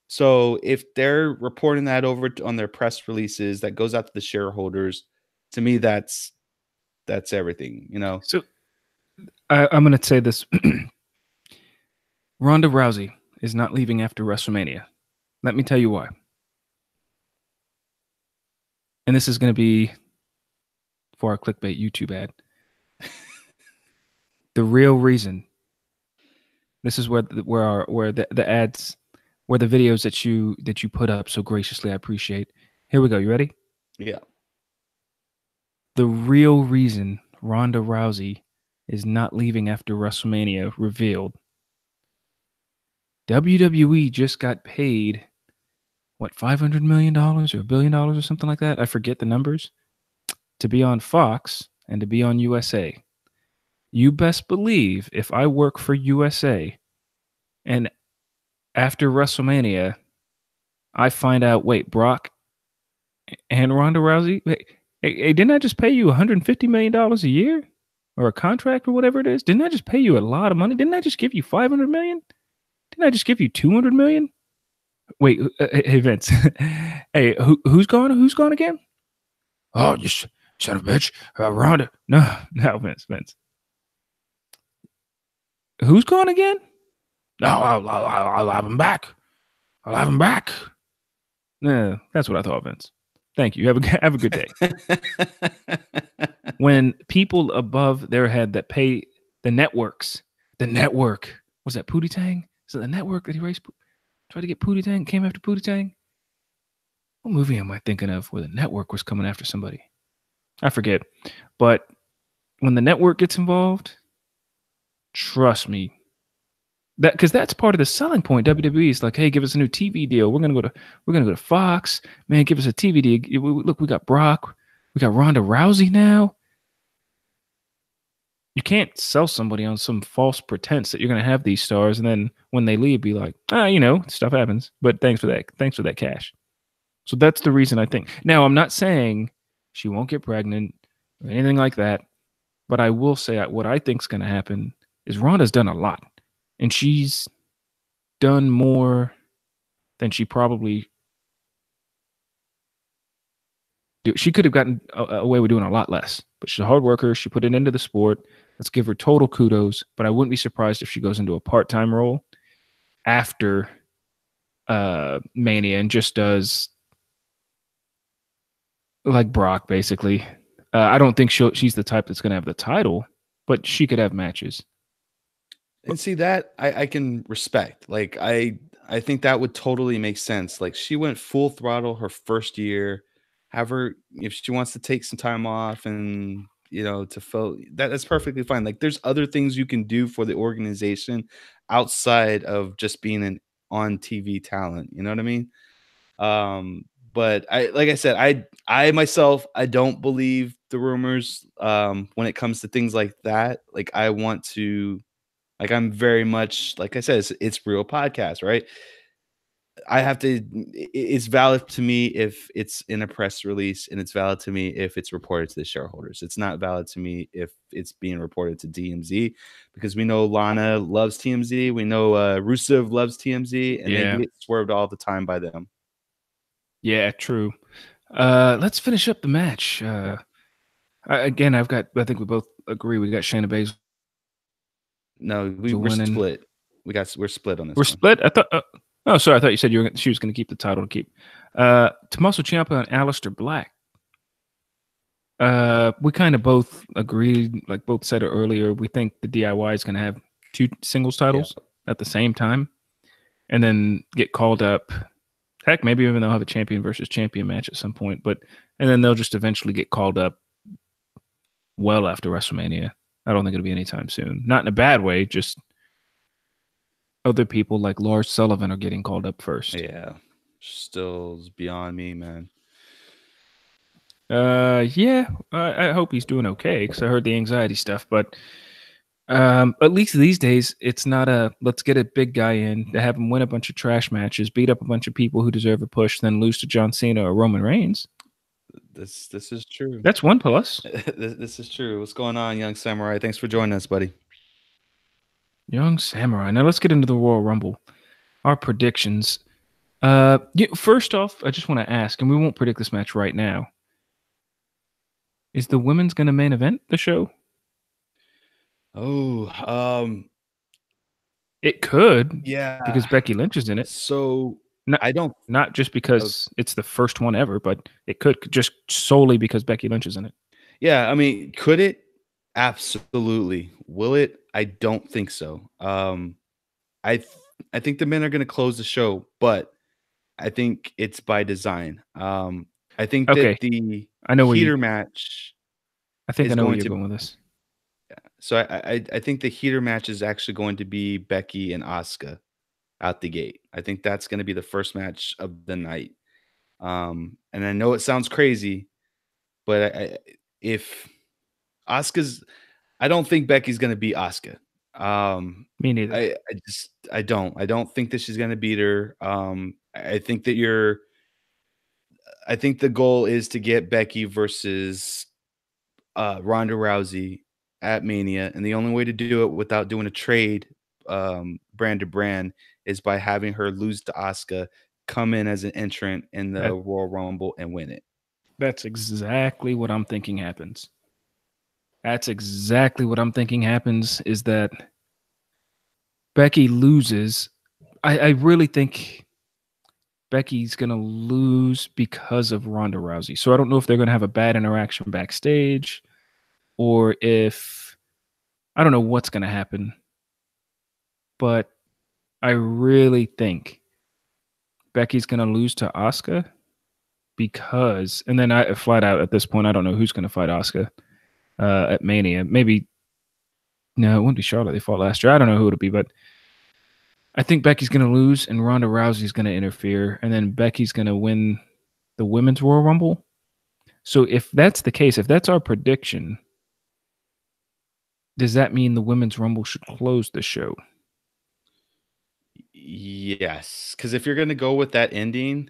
So if they're reporting that over on their press releases that goes out to the shareholders, to me that's everything. So I'm going to say this: Ronda Rousey is not leaving after WrestleMania. Let me tell you why. And this is going to be for our clickbait YouTube ad. The real reason. This is where the ads, where the videos that you put up so graciously, I appreciate. Here we go. You ready? Yeah. The real reason Ronda Rousey is not leaving after WrestleMania revealed. WWE just got paid, what, $500 million or $1 billion or something like that? I forget the numbers. To be on Fox and to be on USA. You best believe if I work for USA and after WrestleMania, I find out, wait, Brock and Ronda Rousey, hey, didn't I just pay you $150 million a year or a contract or whatever it is? Didn't I just pay you a lot of money? Didn't I just give you $500 million? Didn't I just give you $200 million? Wait, hey Vince, hey, who's gone? Who's gone again? Oh, you son of a bitch, Ronda. No, Vince. Who's gone again? No, I'll have him back. I'll have him back. Yeah, that's what I thought, Vince. Thank you. Have a good day. When people above their head that pay the network, was that Pootie Tang? Is it the network that he tried to get Pootie Tang, came after Pootie Tang? What movie am I thinking of where the network was coming after somebody? I forget. But when the network gets involved, trust me, because that's part of the selling point. WWE is like, hey, give us a new TV deal. We're gonna go to Fox. Man, give us a TV deal. Look, we got Brock, we got Ronda Rousey now. You can't sell somebody on some false pretense that you're gonna have these stars, and then when they leave, be like, stuff happens. But thanks for that cash. So that's the reason I think. Now, I'm not saying she won't get pregnant or anything like that, but I will say what I think is going to happen is Ronda's done a lot, and she's done more than she probably. She could have gotten away with doing a lot less, but she's a hard worker. She put it into the sport. Let's give her total kudos. But I wouldn't be surprised if she goes into a part-time role after Mania and just does like Brock, basically. I don't think she's the type that's going to have the title, but she could have matches. And see that I can respect. Like I think that would totally make sense. Like she went full throttle her first year. Have her, if she wants to take some time off and to fill that's perfectly fine. Like there's other things you can do for the organization outside of just being an on TV talent. You know what I mean? But like I said, I myself, I don't believe the rumors when it comes to things like that. Like I want to, like I'm very much, like I said, it's real podcast, right? I have to, it's valid to me if it's in a press release, and it's valid to me if it's reported to the shareholders. It's not valid to me if it's being reported to DMZ, because we know Lana loves TMZ. We know Rusev loves TMZ, and they get swerved all the time by them. Yeah, true. Let's finish up the match. Again, I think we both agree we got Shayna Baszler. No, we're split. We're split on this. We're split. I thought. Oh, sorry. I thought you said she was going to keep the title to keep. Tommaso Ciampa and Aleister Black. We kind of both agreed, like both said it earlier. We think the DIY is going to have 2 singles titles at the same time, and then get called up Heck, maybe even they'll have a champion versus champion match at some point, and then they'll just eventually get called up well after WrestleMania. I don't think it'll be anytime soon. Not in a bad way, just other people like Lars Sullivan are getting called up first. Yeah, still is beyond me, man. Yeah, I hope he's doing okay because I heard the anxiety stuff. But at least these days, it's not a let's get a big guy in to have him win a bunch of trash matches, beat up a bunch of people who deserve a push, then lose to John Cena or Roman Reigns. This is true. That's one plus. This is true. What's going on, young samurai? Thanks for joining us, buddy. Young Samurai. Now let's get into the Royal Rumble. Our predictions. First off, I just want to ask, and we won't predict this match right now. Is the women's going to main event the show? Oh, It could, yeah. because Becky Lynch is in it. So Not, I don't. not just because it's the first one ever, but it could just solely because Becky Lynch is in it. Yeah, I mean, could it? Absolutely. Will it? I don't think so. I think the men are going to close the show, but I think it's by design. I think Okay, that the I know where you. heater match I think is I know where going you're to. going with this. So I think the heater match is actually going to be Becky and Asuka out the gate. I think that's going to be the first match of the night. And I know it sounds crazy, but if Asuka's, I don't think Becky's going to beat Asuka. Me neither. I don't think that she's going to beat her. I think that I think the goal is to get Becky versus Ronda Rousey at Mania, and the only way to do it without doing a trade, brand to brand, is by having her lose to Asuka, come in as an entrant in the That Royal Rumble, and win it. that's exactly what I'm thinking happens. That's exactly what I'm thinking happens. Is that Becky loses? I really think Becky's gonna lose because of Ronda Rousey. So I don't know if they're gonna have a bad interaction backstage, or if I don't know what's gonna happen. But I really think Becky's gonna lose to Asuka because, and then I flat out at this point I don't know who's gonna fight Asuka at Mania. Maybe no, it wouldn't be Charlotte. They fought last year. I don't know who it'll be, but I think Becky's gonna lose and Ronda Rousey's gonna interfere, and then Becky's gonna win the Women's Royal Rumble. So if that's the case, if that's our prediction, does that mean the Women's Rumble should close the show? Yes, because if you're gonna go with that ending,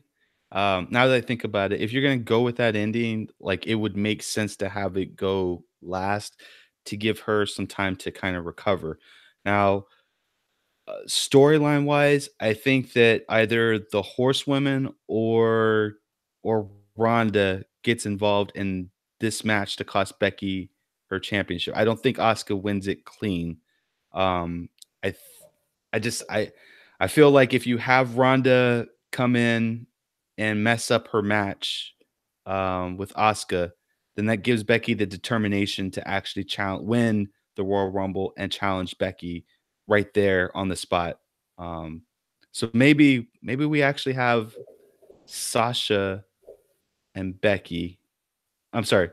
now that I think about it, if you're gonna go with that ending, like it would make sense to have it go last to give her some time to kind of recover. Now, storyline wise, I think that either the horsewomen or Ronda gets involved in this match to cost Becky her championship. I don't think Asuka wins it clean. I th- I just I feel like if you have Ronda come in and mess up her match with Asuka, then that gives Becky the determination to actually win the Royal Rumble and challenge Becky right there on the spot. Um, so maybe we actually have Sasha and Becky. I'm sorry,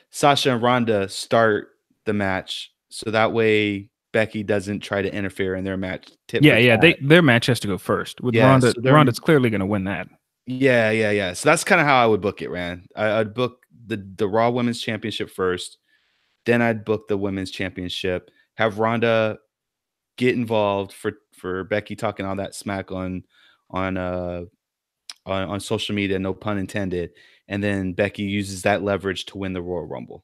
Sasha and Ronda start the match, so that way Becky doesn't try to interfere in their match tit Yeah, for yeah. tat. Their match has to go first. With Yeah, Ronda, so they're Ronda's clearly gonna win that. yeah. So that's kind of how I would book it, Rand. I'd book the Raw Women's Championship first, then I'd book the Women's Championship. Have Ronda get involved for Becky talking all that smack on uh on social media, no pun intended, and then Becky uses that leverage to win the Royal Rumble.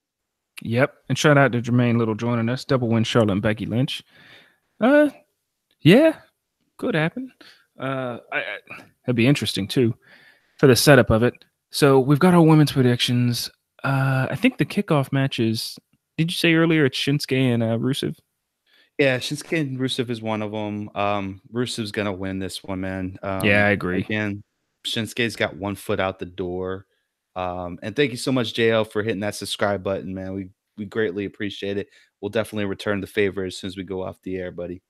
Yep. And shout out to Jermaine Little joining us. Double win Charlotte and Becky Lynch. Uh, yeah, could happen. That'd be interesting too for the setup of it. So we've got our women's predictions. I think the kickoff match is. Did you say earlier it's Shinsuke and Rusev? Yeah, Shinsuke and Rusev is one of them. Rusev's gonna win this one, man. Yeah, I agree. Again, Shinsuke's got one foot out the door. And thank you so much, JL, for hitting that subscribe button, man. We greatly appreciate it. We'll definitely return the favor as soon as we go off the air, buddy.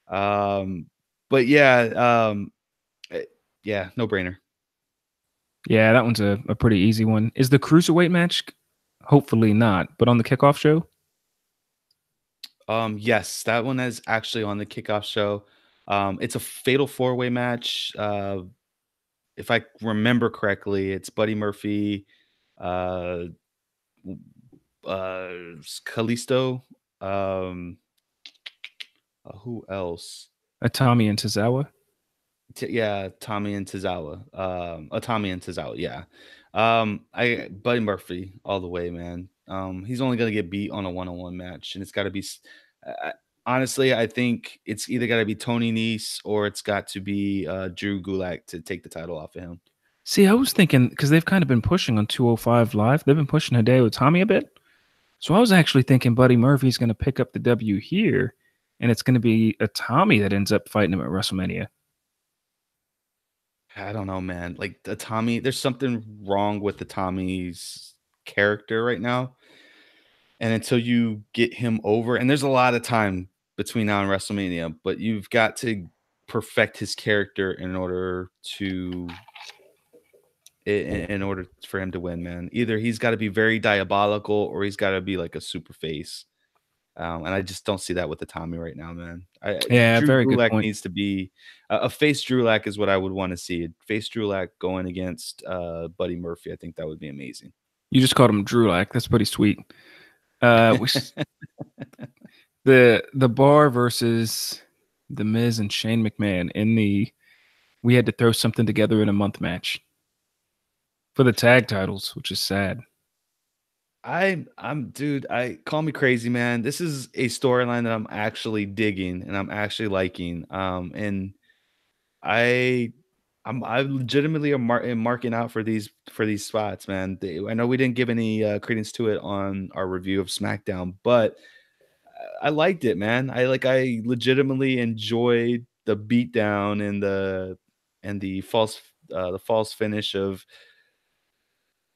Um, but yeah, Yeah, no brainer. Yeah, that one's a pretty easy one. Is the cruiserweight match? Hopefully not, but on the kickoff show. Yes, that one is actually on the kickoff show. It's a fatal four-way match. If I remember correctly, it's Buddy Murphy, uh, Kalisto, um, who else? Tommy and Tozawa. Yeah, Tommy and Tozawa. Tommy and Tozawa. Yeah. I Buddy Murphy all the way, man. He's only gonna get beat on a one-on-one match, and it's got to be. Honestly, I think it's either got to be Tony Nese or it's got to be Drew Gulak to take the title off of him. See, I was thinking because they've kind of been pushing on 205 Live. They've been pushing Hideo Tommy a bit. So I was actually thinking Buddy Murphy's going to pick up the W here, and it's going to be a Tommy that ends up fighting him at WrestleMania. I don't know, man. Like the Tommy, there's something wrong with the Tommy's character right now. And until you get him over, and there's a lot of time between now and WrestleMania, but you've got to perfect his character in order in order for him to win, man. Either he's got to be very diabolical or he's got to be like a super face. And I just don't see that with the Tommy right now, man. Yeah, Drew very good Gulak point. needs to be a face Drulak is what I would want to see. Face Drulak going against Buddy Murphy. I think that would be amazing. You just called him Drulak. That's pretty sweet. The Bar versus the Miz and Shane McMahon in the we had to throw something together in a month match for the tag titles, which is sad. I'm dude, I call me crazy, man. This is a storyline that I'm actually digging and I'm actually liking. And I I legitimately am marking out for these spots, man. I know we didn't give any credence to it on our review of SmackDown, but I liked it, man. I legitimately enjoyed the beatdown and the false finish of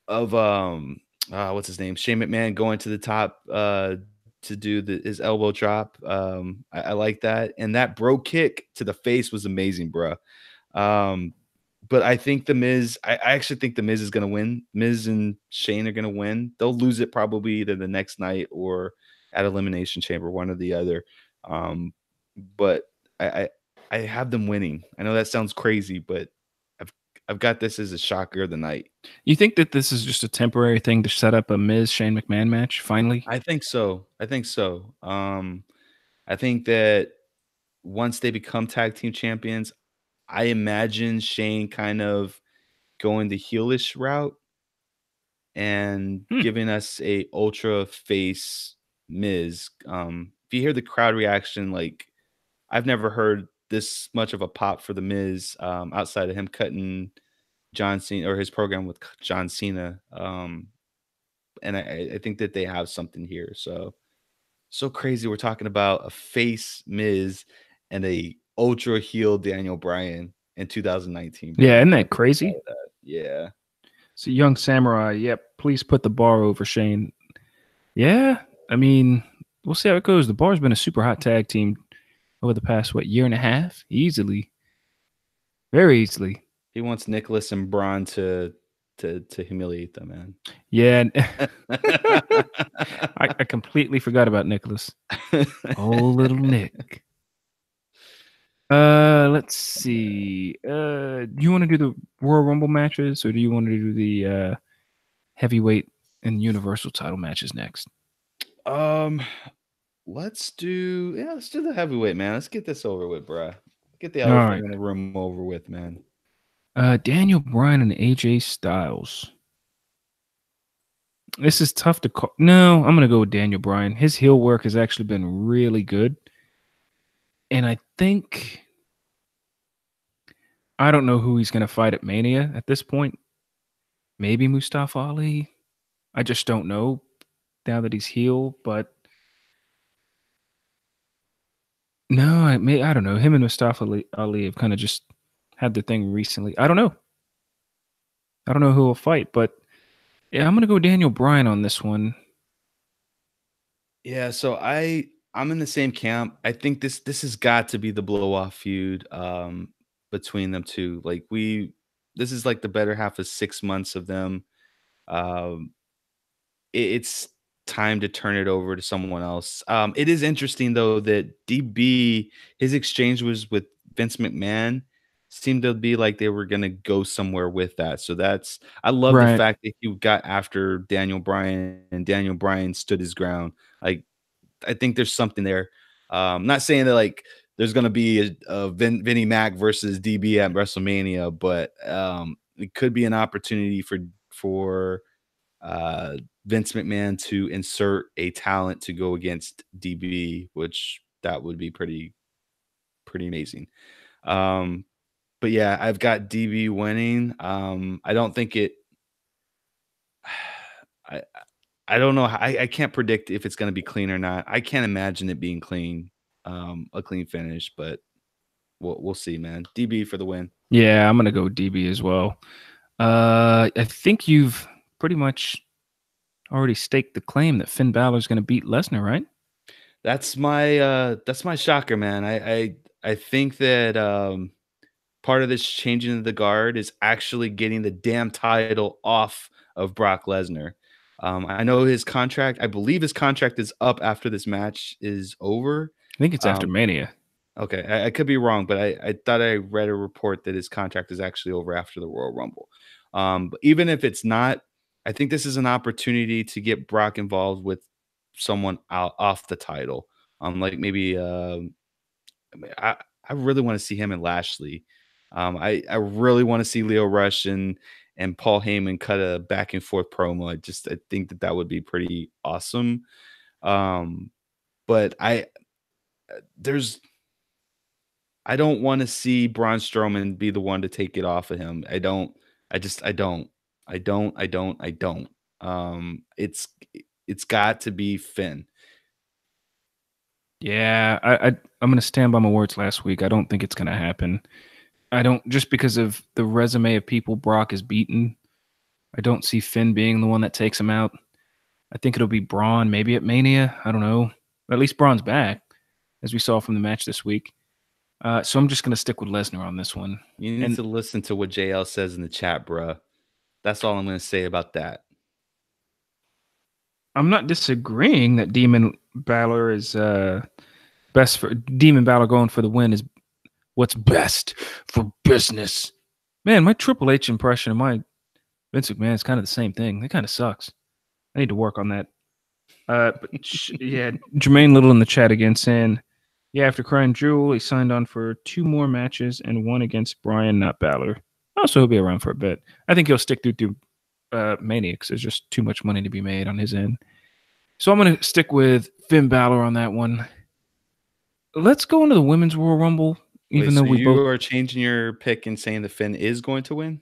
what's his name? Shane McMahon going to the top to do his elbow drop. I like that. And that bro kick to the face was amazing, bro. Um but I think the Miz, I actually think the Miz is gonna win. Miz and Shane are gonna win. They'll lose it probably either the next night or at Elimination Chamber, one or the other. Um, but I, I I have them winning. I know that sounds crazy, but I've I've got this as a shocker of the night. You think that this is just a temporary thing to set up a Miz Shane McMahon match finally? I think so. I think so. I think that once they become tag team champions, I imagine Shane kind of going the heelish route and Hmm. giving us a ultra face Miz. If you hear the crowd reaction, like I've never heard this much of a pop for the Miz outside of him cutting John Cena or his program with John Cena. And I think that they have something here. So crazy. We're talking about a face Miz and a ultra heel Daniel Bryan in 2019, bro. Yeah, isn't Never that crazy? thought of that. Yeah. So Young Samurai, yep, please put the Bar over Shane. Yeah, I mean, we'll see how it goes. The Bar's been a super hot tag team over the past year and a half, easily, very easily. He wants Nicholas and Braun to humiliate them, man. Yeah, I completely forgot about Nicholas. Oh, little Nick. Let's see. Do you want to do the Royal Rumble matches, or do you want to do the heavyweight and Universal title matches next? um, let's do the heavyweight, man. Let's get this over with, bruh. Get the All elephant right. in the room over with, man. Daniel Bryan and AJ Styles. This is tough to call. No, I'm gonna go with Daniel Bryan. His heel work has actually been really good, and I don't know who he's gonna fight at Mania at this point. Maybe Mustafa Ali. I just don't know now that he's heel, but no, I don't know. Him and Mustafa Ali have kind of just had the thing recently. I don't know. I don't know who will fight, but yeah, I'm gonna go Daniel Bryan on this one. Yeah, so I'm in the same camp. I think this has got to be the blow off feud between them two. Like this is like the better half of 6 months of them. Um, it's time to turn it over to someone else. It is interesting though that DB his exchange was with Vince McMahon seemed to be like they were gonna go somewhere with that. So I love the Right. fact that he got after Daniel Bryan and Daniel Bryan stood his ground. Like I think there's something there. Not saying that like there's gonna be a Vinnie Mac versus DB at WrestleMania, but it could be an opportunity for uh, Vince McMahon to insert a talent to go against DB, which that would be pretty amazing. Um, but yeah, I've got DB winning. I don't think it. I I don't know. I can't predict if it's going to be clean or not. I can't imagine it being clean, a clean finish, but we'll see, man. DB for the win. Yeah, I'm gonna go DB as well. I think you've pretty much already staked the claim that Finn Balor's gonna beat Lesnar, right? That's my shocker, man. I think that part of this changing of the guard is actually getting the damn title off of Brock Lesnar. I know his contract. I believe his contract is up after this match is over. I think it's after Um, Mania. okay, I could be wrong, but I thought I read a report that his contract is actually over after the Royal Rumble. But even if it's not, I think this is an opportunity to get Brock involved with someone out off the title. Like maybe I mean, I really want to see him and Lashley. I really want to see Leo Rush and Paul Heyman cut a back and forth promo. I think that that would be pretty awesome. Um, but there's I don't want to see Braun Strowman be the one to take it off of him. I don't. I just I don't. I don't. It's got to be Finn. Yeah, I'm gonna stand by my words last week. I don't think it's gonna happen. I don't just because of the resume of people Brock has beaten. I don't see Finn being the one that takes him out. I think it'll be Braun, maybe at Mania. I don't know. At least Braun's back, as we saw from the match this week. So I'm just gonna stick with Lesnar on this one. You need And to listen to what JL says in the chat, bruh. That's all I'm going to say about that. I'm not disagreeing that Demon Balor is best for Demon Balor going for the win is what's best for business. Man, my Triple H impression of my Vince McMahon is kind of the same thing. It kind of sucks. I need to work on that. Yeah, Jermaine Little in the chat again saying, yeah, after crying Jewel, he signed on for 2 more matches and one against Bryan, not Balor. Also, he'll be around for a bit. I think he'll stick through Mania because there's just too much money to be made on his end. So I'm going to stick with Finn Balor on that one. Let's go into the Women's Royal Rumble, even Wait, though so we you both... are changing your pick and saying that Finn is going to win?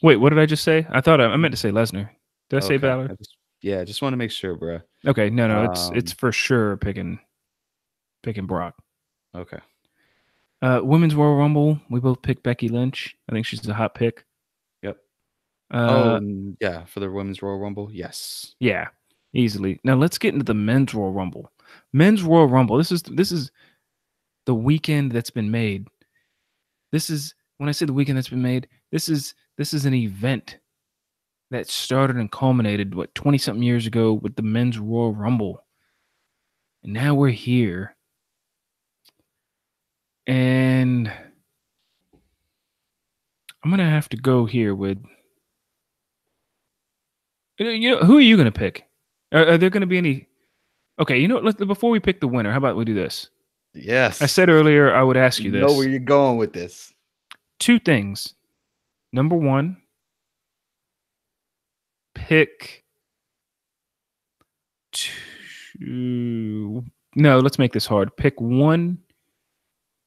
Wait, what did I just say? I thought I meant to say Lesnar. Did I say Okay. Balor? Yeah, just want to make sure, bro. Okay, no, it's Um, for sure picking Brock. okay. Women's Royal Rumble, we both picked Becky Lynch. I think she's a hot pick. Yep. Uh, Yeah, for the Women's Royal Rumble. Yes. yeah, easily. Now let's get into the Men's Royal Rumble. Men's Royal Rumble. This is the weekend that's been made. This is when I say the weekend that's been made. This is an event that started and culminated 20-something years ago with the Men's Royal Rumble, and now we're here. And I'm gonna have to go here with, who are you gonna pick? Are there gonna be any? Okay, before we pick the winner, how about we do this? Yes. I said earlier I would ask you You know this. where you're going with this. 2 things. Number 1, pick 2. No, let's make this hard. Pick 1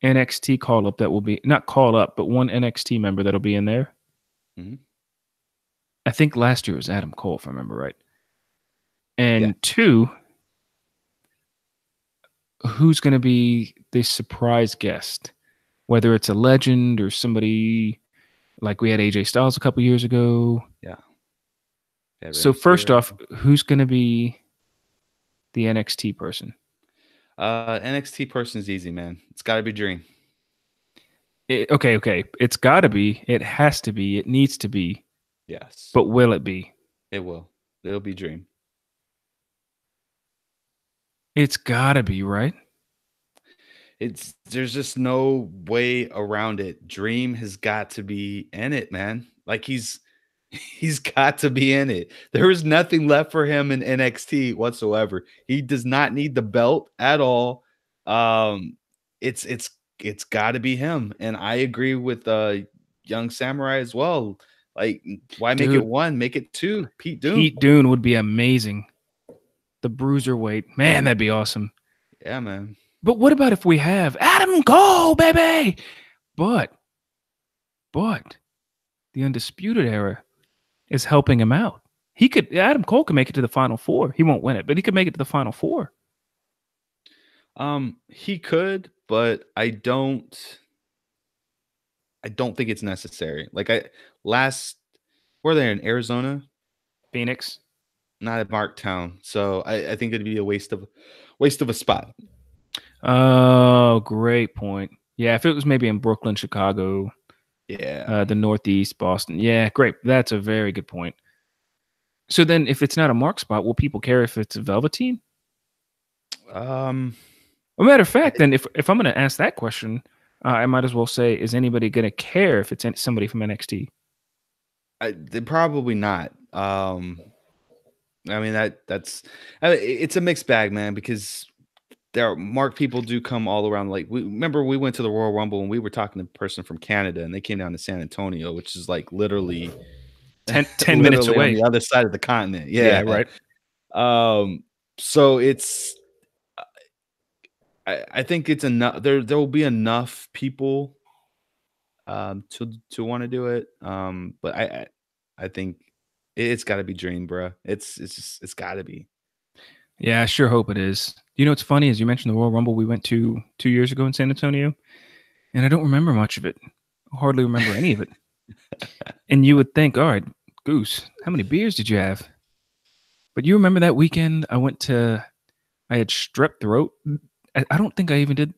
NXT call up that will be not call up, but 1 NXT member that'll be in there. Mhm. I think last year was Adam Cole, if I remember right. And Yeah. 2, who's going to be the surprise guest? Whether it's a legend or somebody like we had AJ Styles a couple years ago. Yeah. So first off, who's going to be the NXT person? NXT person is easy, man. It's got to be Dream. Okay. It's got to be. It has to be. It needs to be. Yes, But will it be? it will. It'll be Dream. It's got to be, right? There's just no way around it. Dream has got to be in it, man. Like he's got to be in it. There is nothing left for him in NXT whatsoever. He does not need the belt at all. Um, it's got to be him. And I agree with Young Samurai as well. Like, why make it Dude, one? Make it two. Pete Dunne. Pete Dunne would be amazing. The bruiserweight. Man, that'd be awesome. Yeah, man. But what about if we have Adam Cole, baby? But the Undisputed Era is helping him out. Adam Cole can make it to the Final Four. He won't win it, but he could make it to the Final Four. He could, but I don't think it's necessary. Like were they in Arizona? Phoenix. Not at Marktown. So I think it'd be a waste of a spot. Oh, great point. Yeah, if it was maybe in Brooklyn, Chicago, Yeah. the Northeast, Boston. Yeah, great. That's a very good point. So then if it's not a mark spot, will people care if it's a Velveteen? A matter of fact, then if I'm going to ask that question, I might as well say, is anybody going to care if it's somebody from NXT? They probably not. I mean it's a mixed bag, man, because mark people do come all around. Like we went to the Royal Rumble and we were talking to a person from Canada and they came down to San Antonio, which is like literally 10 minutes away on the other side of the continent. Yeah, right. So it's I think it's enough. There will be enough people to want to do it. But I think it's got to be Dream, bro. It's got to be. Yeah, I sure hope it is. You know what's funny is you mentioned the Royal Rumble we went to 2 years ago in San Antonio, and I don't remember much of it. I hardly remember any of it. And you would think, all right, Goose, how many beers did you have? But you remember that weekend I had strep throat. I don't think I even did.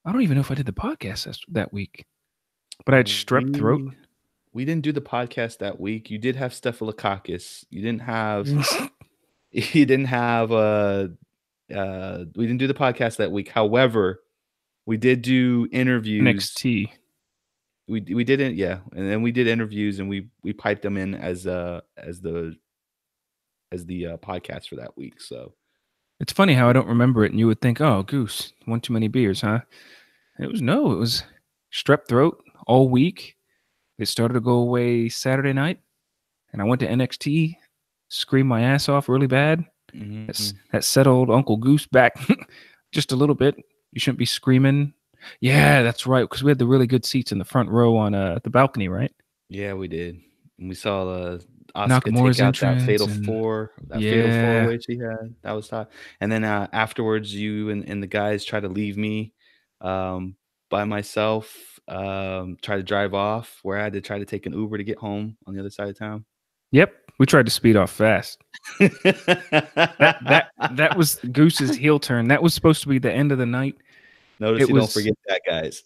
I don't even know if I did the podcast that week, but I had strep throat. We didn't do the podcast that week. You did have staphylococcus. You didn't have. You didn't have. We didn't do the podcast that week. However, we did do interviews. NXT. We didn't, yeah, and then we did interviews and we piped them in as the podcast for that week. So it's funny how I don't remember it, and you would think, "Oh, Goose, one too many beers, huh?" And it was strep throat all week. It started to go away Saturday night, and I went to NXT, screamed my ass off really bad. mm-hmm. That settled Uncle Goose back just a little bit. You shouldn't be screaming. Yeah, that's right, because we had the really good seats in the front row on the balcony, right? Yeah, we did. And we saw Asuka Nakamura's take out that fatal entrance four, yeah. fatal four-way she had. That was hot. And then afterwards, you and the guys try to leave me by myself, try to drive off, where I had to try to take an Uber to get home on the other side of town. Yep, we tried to speed off fast. that was Goose's heel turn. That was supposed to be the end of the night. Notice don't forget that, guys.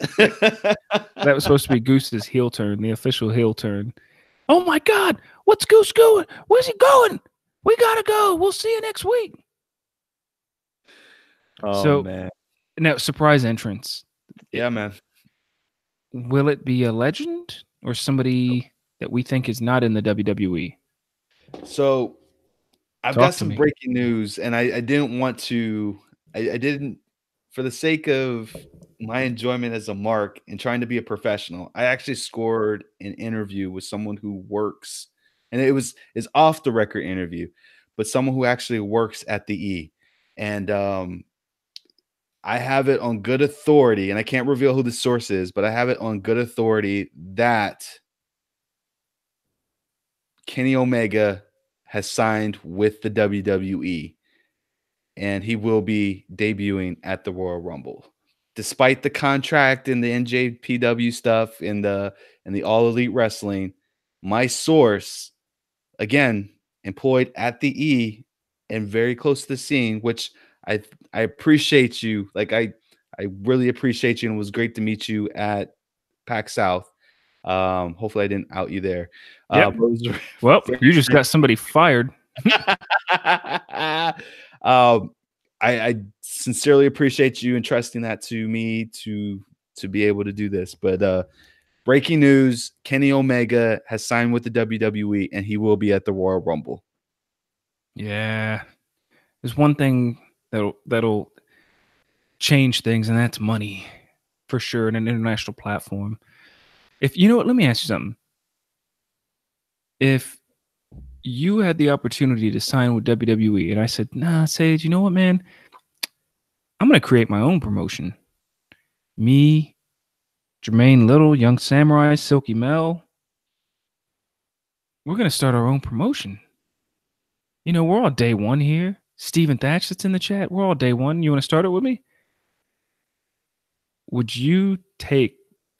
That was supposed to be Goose's heel turn, the official heel turn. Oh my God, what's Goose going? Where's he going? We gotta go. We'll see you next week. Oh man! Now, surprise entrance. Yeah, man. Will it be a legend or somebody that we think is not in the WWE? So, I've got some breaking news, and I didn't want to. I didn't, for the sake of my enjoyment as a mark and trying to be a professional. I actually scored an interview with someone who works, and it's off the record interview, but someone who actually works at the E, and I have it on good authority, and I can't reveal who the source is, but I have it on good authority that Kenny Omega has signed with the WWE, and he will be debuting at the Royal Rumble. Despite the contract and the NJPW stuff and the All Elite Wrestling, my source, again, employed at the E and very close to the scene, which I appreciate you. Like I I really appreciate you, and it was great to meet you at PAC South. Hopefully I didn't out you there. Yep. But it was Well, very you just got somebody fired. I sincerely appreciate you entrusting that to me to be able to do this. But breaking news: Kenny Omega has signed with the WWE, and he will be at the Royal Rumble. Yeah. There's one thing that'll change things, and that's money, for sure, in an international platform. If you know what, let me ask you something. If you had the opportunity to sign with WWE, and I said, "Nah, Sage, you know what, man? I'm gonna create my own promotion. Me, Jermaine Little, Young Samurai, Silky Mel, we're gonna start our own promotion. You know, we're all day one here. Steven Thatch that's in the chat. We're all day one. You want to start it with me? Would you take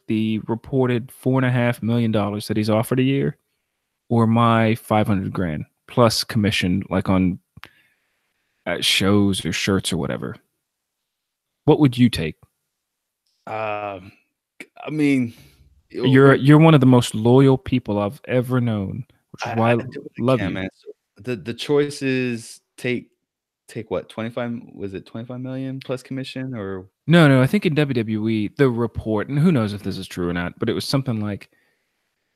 the reported $4.5 million that he's offered a year, or my 500 grand plus commission, like on shows or shirts or whatever? What would you take? I mean, You're one of the most loyal people I've ever known, which is why I do what love can, you. man. So the choice is take what, 25, was it 25 million plus commission, or No, I think in WWE, the report, and who knows if this is true or not, but it was something like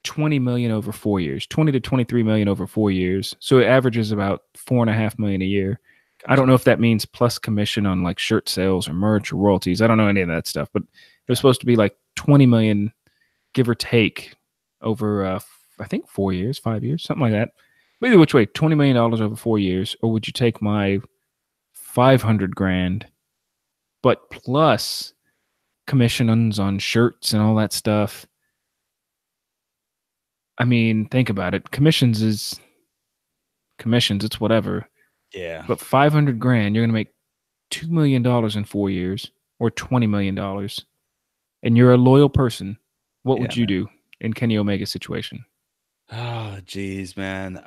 20 million over 4 years, 20 to 23 million over 4 years. So it averages about 4.5 million a year. I don't know if that means plus commission on like shirt sales or merch or royalties. I don't know any of that stuff, but it was supposed to be like 20 million, give or take, over I think 4 years, 5 years, something like that. But either which way, $20 million over 4 years, or would you take my 500 grand, but plus commissions on shirts and all that stuff? I mean, think about it. Commissions is commissions. It's whatever. yeah. But 500 grand, you're going to make $2 million in 4 years, or $20 million. And you're a loyal person. What would you do in Kenny Omega's situation? Oh, geez, man.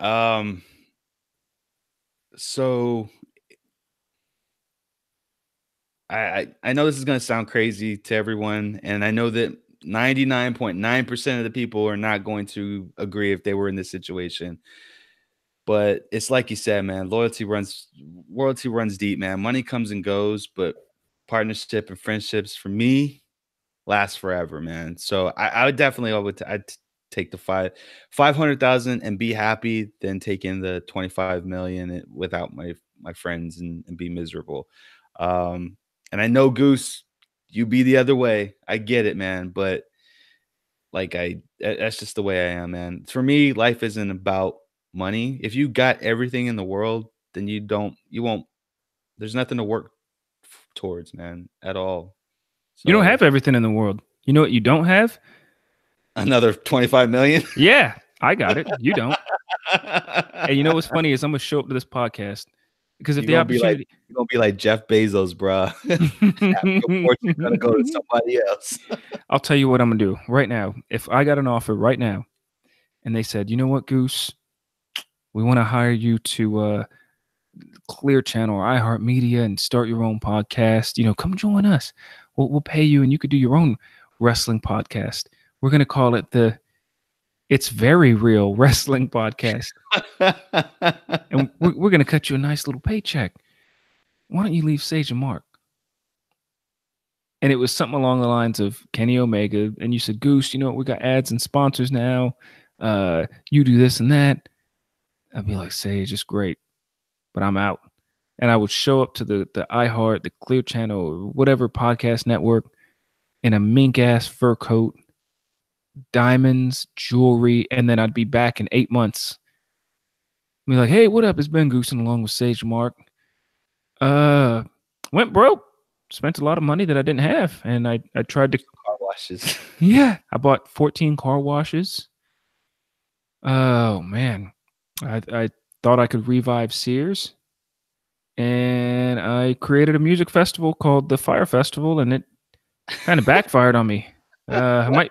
So I know this is going to sound crazy to everyone, and I know that 99.9% of the people are not going to agree if they were in this situation. But it's like you said, man, loyalty runs deep, man. Money comes and goes, but partnership and friendships for me last forever, man. So I would definitely I'd take the 500,000 and be happy than taking the 25 million without my friends and be miserable. And I know, Goose, you be the other way. I get it, man, but like that's just the way I am, man. For me, life isn't about money. If you got everything in the world, then you won't there's nothing to work towards, man, at all. You don't So have everything in the world. You know what you don't have? another 25 million. Yeah, I got it. You don't. And you know what's funny is I'm going to show up to this podcast because if the opportunity... You're gonna be like Jeff Bezos, bro. Half your fortune gonna go to somebody else. I'll tell you what I'm going to do right now. If I got an offer right now and they said, you know what, Goose, we want to hire you to Clear Channel or iHeartMedia and start your own podcast, you know, come join us. We'll pay you and you could do your own wrestling podcast. We're going to call it the It's Very Real Wrestling Podcast. And we're going to cut you a nice little paycheck. Why don't you leave Sage and Mark? And it was something along the lines of Kenny Omega. And you said, Goose, you know what? We got ads and sponsors now. You do this and that. I'd be like, Sage, it's great, but I'm out. And I would show up to the iHeart, the Clear Channel, whatever podcast network, in a mink ass fur coat, diamonds, jewelry, and then I'd be back in 8 months. Be like, hey, what up? It's Ben Goosen along with Sage Mark. Went broke. Spent a lot of money that I didn't have, and I tried to car washes. Yeah, I bought 14 car washes. Oh man, I thought I could revive Sears, and I created a music festival called the Fire Festival, and it kind of backfired on me. I've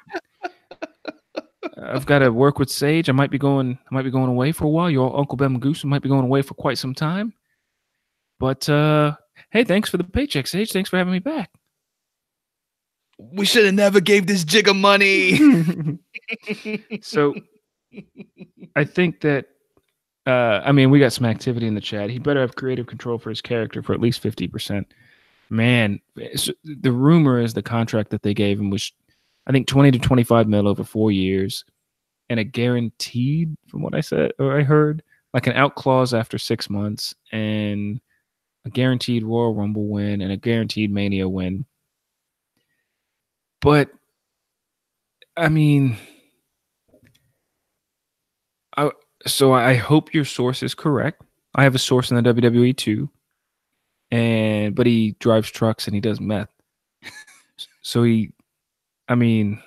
got to work with Sage. I might be going away for a while. Your Uncle Ben Goose might be going away for quite some time. But hey, thanks for the paycheck, Sage. Thanks for having me back. We should have never gave this jigger money. So I think that I mean, we got some activity in the chat. He better have creative control for his character for at least 50%. Man, the rumor is the contract that they gave him was, I think, 20 to 25 mil over 4 years, and a guaranteed, from what I said or I heard, like an out clause after 6 months, and a guaranteed Royal Rumble win and a guaranteed Mania win. But I mean, so I hope your source is correct. I have a source in the WWE too, but he drives trucks and he does meth. So I mean,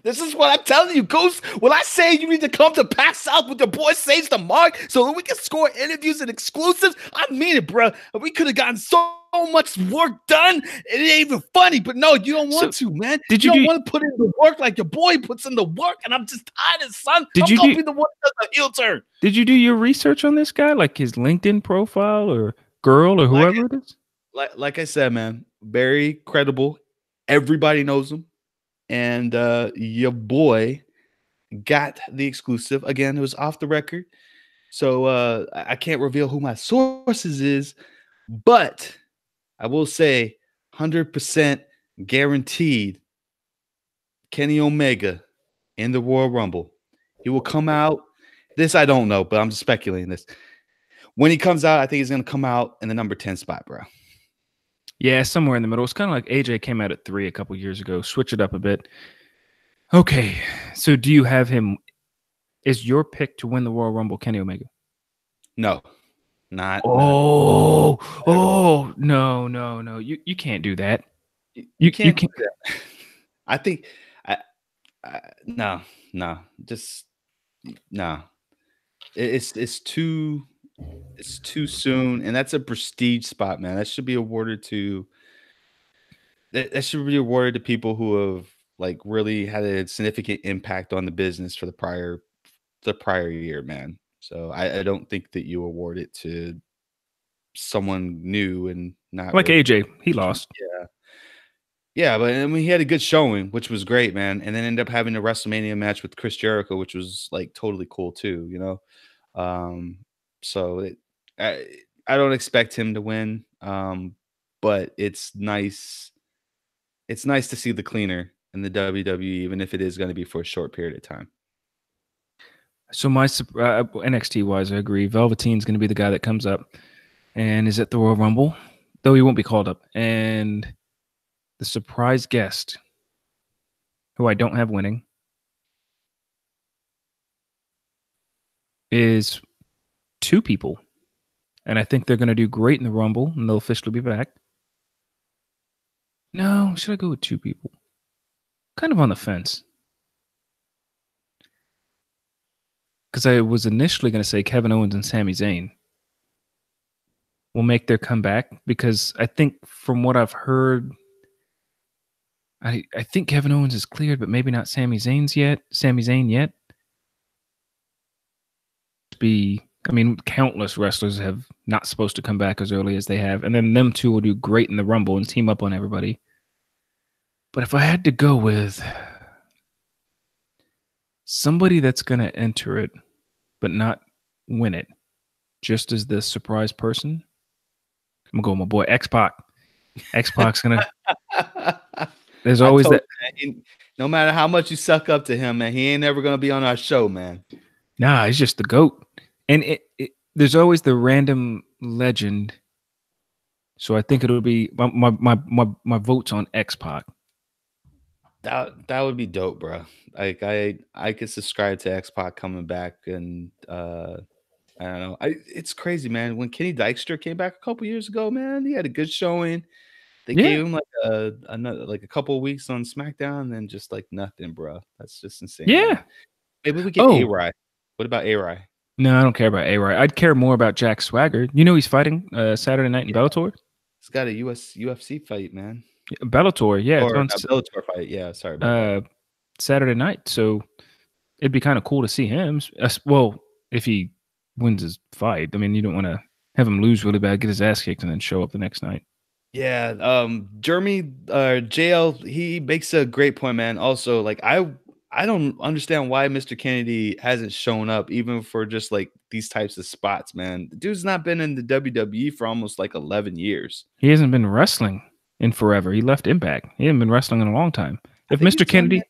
this is what I'm telling you, Goose. When I say you need to come to Pack South with your boy Sage the Mark so that we can score interviews and exclusives, I mean it, bro. We could have gotten so much work done. It ain't even funny, but no, you don't want to, man. You don't want to put in the work like your boy puts in the work, and I'm just tired, son. I'm gonna be the one that does the heel turn. Did you do your research on this guy, like his LinkedIn profile or girl or whoever it is? Like I said, man, very credible. Everybody knows him. And your boy got the exclusive. Again, it was off the record. So I can't reveal who my sources is, but I will say 100% guaranteed Kenny Omega in the Royal Rumble. He will come out. This I don't know, but I'm just speculating this. When he comes out, I think he's going to come out in the number 10 spot, bro. Yeah, somewhere in the middle. It's kind of like AJ came out at 3 a couple years ago. Switch it up a bit. Okay, so do you have him? Is your pick to win the Royal Rumble Kenny Omega? No, not. No. You can't do that. You can't do that. I think no. Just no. It's too soon, and that's a prestige spot, man. That should be awarded to people who have like really had a significant impact on the business for the prior year, man. So I don't think that you award it to someone new and not like really AJ. He lost. Yeah, but I mean, he had a good showing, which was great, man. And then ended up having a WrestleMania match with Chris Jericho, which was like totally cool too, you know. So I don't expect him to win, but it's nice. It's nice to see the cleaner in the WWE, even if it is going to be for a short period of time. So my NXT wise, I agree. Velveteen's going to be the guy that comes up and is at the Royal Rumble, though he won't be called up. And the surprise guest, who I don't have winning, is 2 people. And I think they're going to do great in the Rumble, and they'll officially be back. No, should I go with 2 people? Kind of on the fence. Because I was initially going to say Kevin Owens and Sami Zayn will make their comeback, because I think from what I've heard, I think Kevin Owens is cleared, but maybe not Sami Zayn yet. I mean, countless wrestlers have not supposed to come back as early as they have, and then them 2 will do great in the Rumble and team up on everybody. But if I had to go with somebody that's going to enter it but not win it, just as the surprise person, I'm going to go with my boy X-Pac. X-Pac's going to... There's always that... No matter how much you suck up to him, man, he ain't never going to be on our show, man. Nah, he's just the GOAT. And there's always the random legend. So I think it'll be... My vote's on X-Pac. That would be dope, bro. Like I could subscribe to X-Pac coming back, and I don't know. It's crazy, man. When Kenny Dykstra came back a couple years ago, man, he had a good showing. They gave him like a couple of weeks on SmackDown, and then just like nothing, bro. That's just insane. Yeah. Man. Maybe we get A-Rai. What about A-Rai? No, I don't care about A-Rai. I'd care more about Jack Swagger. You know he's fighting Saturday night in Bellator? He's got a UFC fight, man. Bellator, yeah. Or Bellator fight, yeah. Sorry about that. Saturday night, so it'd be kind of cool to see him. Well, if he wins his fight. I mean, you don't want to have him lose really bad, get his ass kicked, and then show up the next night. Yeah, Jeremy JL, he makes a great point, man. Also, like I don't understand why Mr. Kennedy hasn't shown up even for just like these types of spots, man. The dude's not been in the WWE for almost like 11 years. He hasn't been wrestling in forever. He left Impact. He hasn't been wrestling in a long time. I If think he's Mr. doing Kennedy,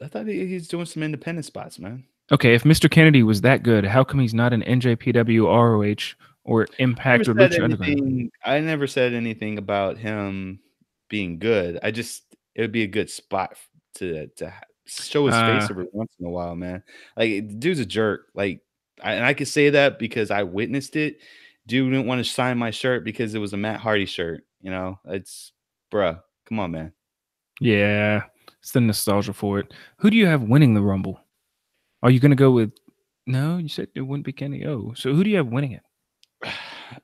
I thought he's doing some independent spots, man. okay, if Mr. Kennedy was that good, how come he's not in NJPW, ROH, or Never Impact or said Lucha Underground? anything. I never said anything about him being good. I just it would be a good spot show his Uh, face every once in a while, man. Like the dude's a jerk. Like and I could say that because I witnessed it. Dude didn't want to sign my shirt because it was a Matt Hardy shirt. You know, it's bruh. Come on, man. yeah, it's the nostalgia for it. Who do you have winning the Rumble? Are you going to go with? No, you said it wouldn't be Kenny. Oh, so who do you have winning it?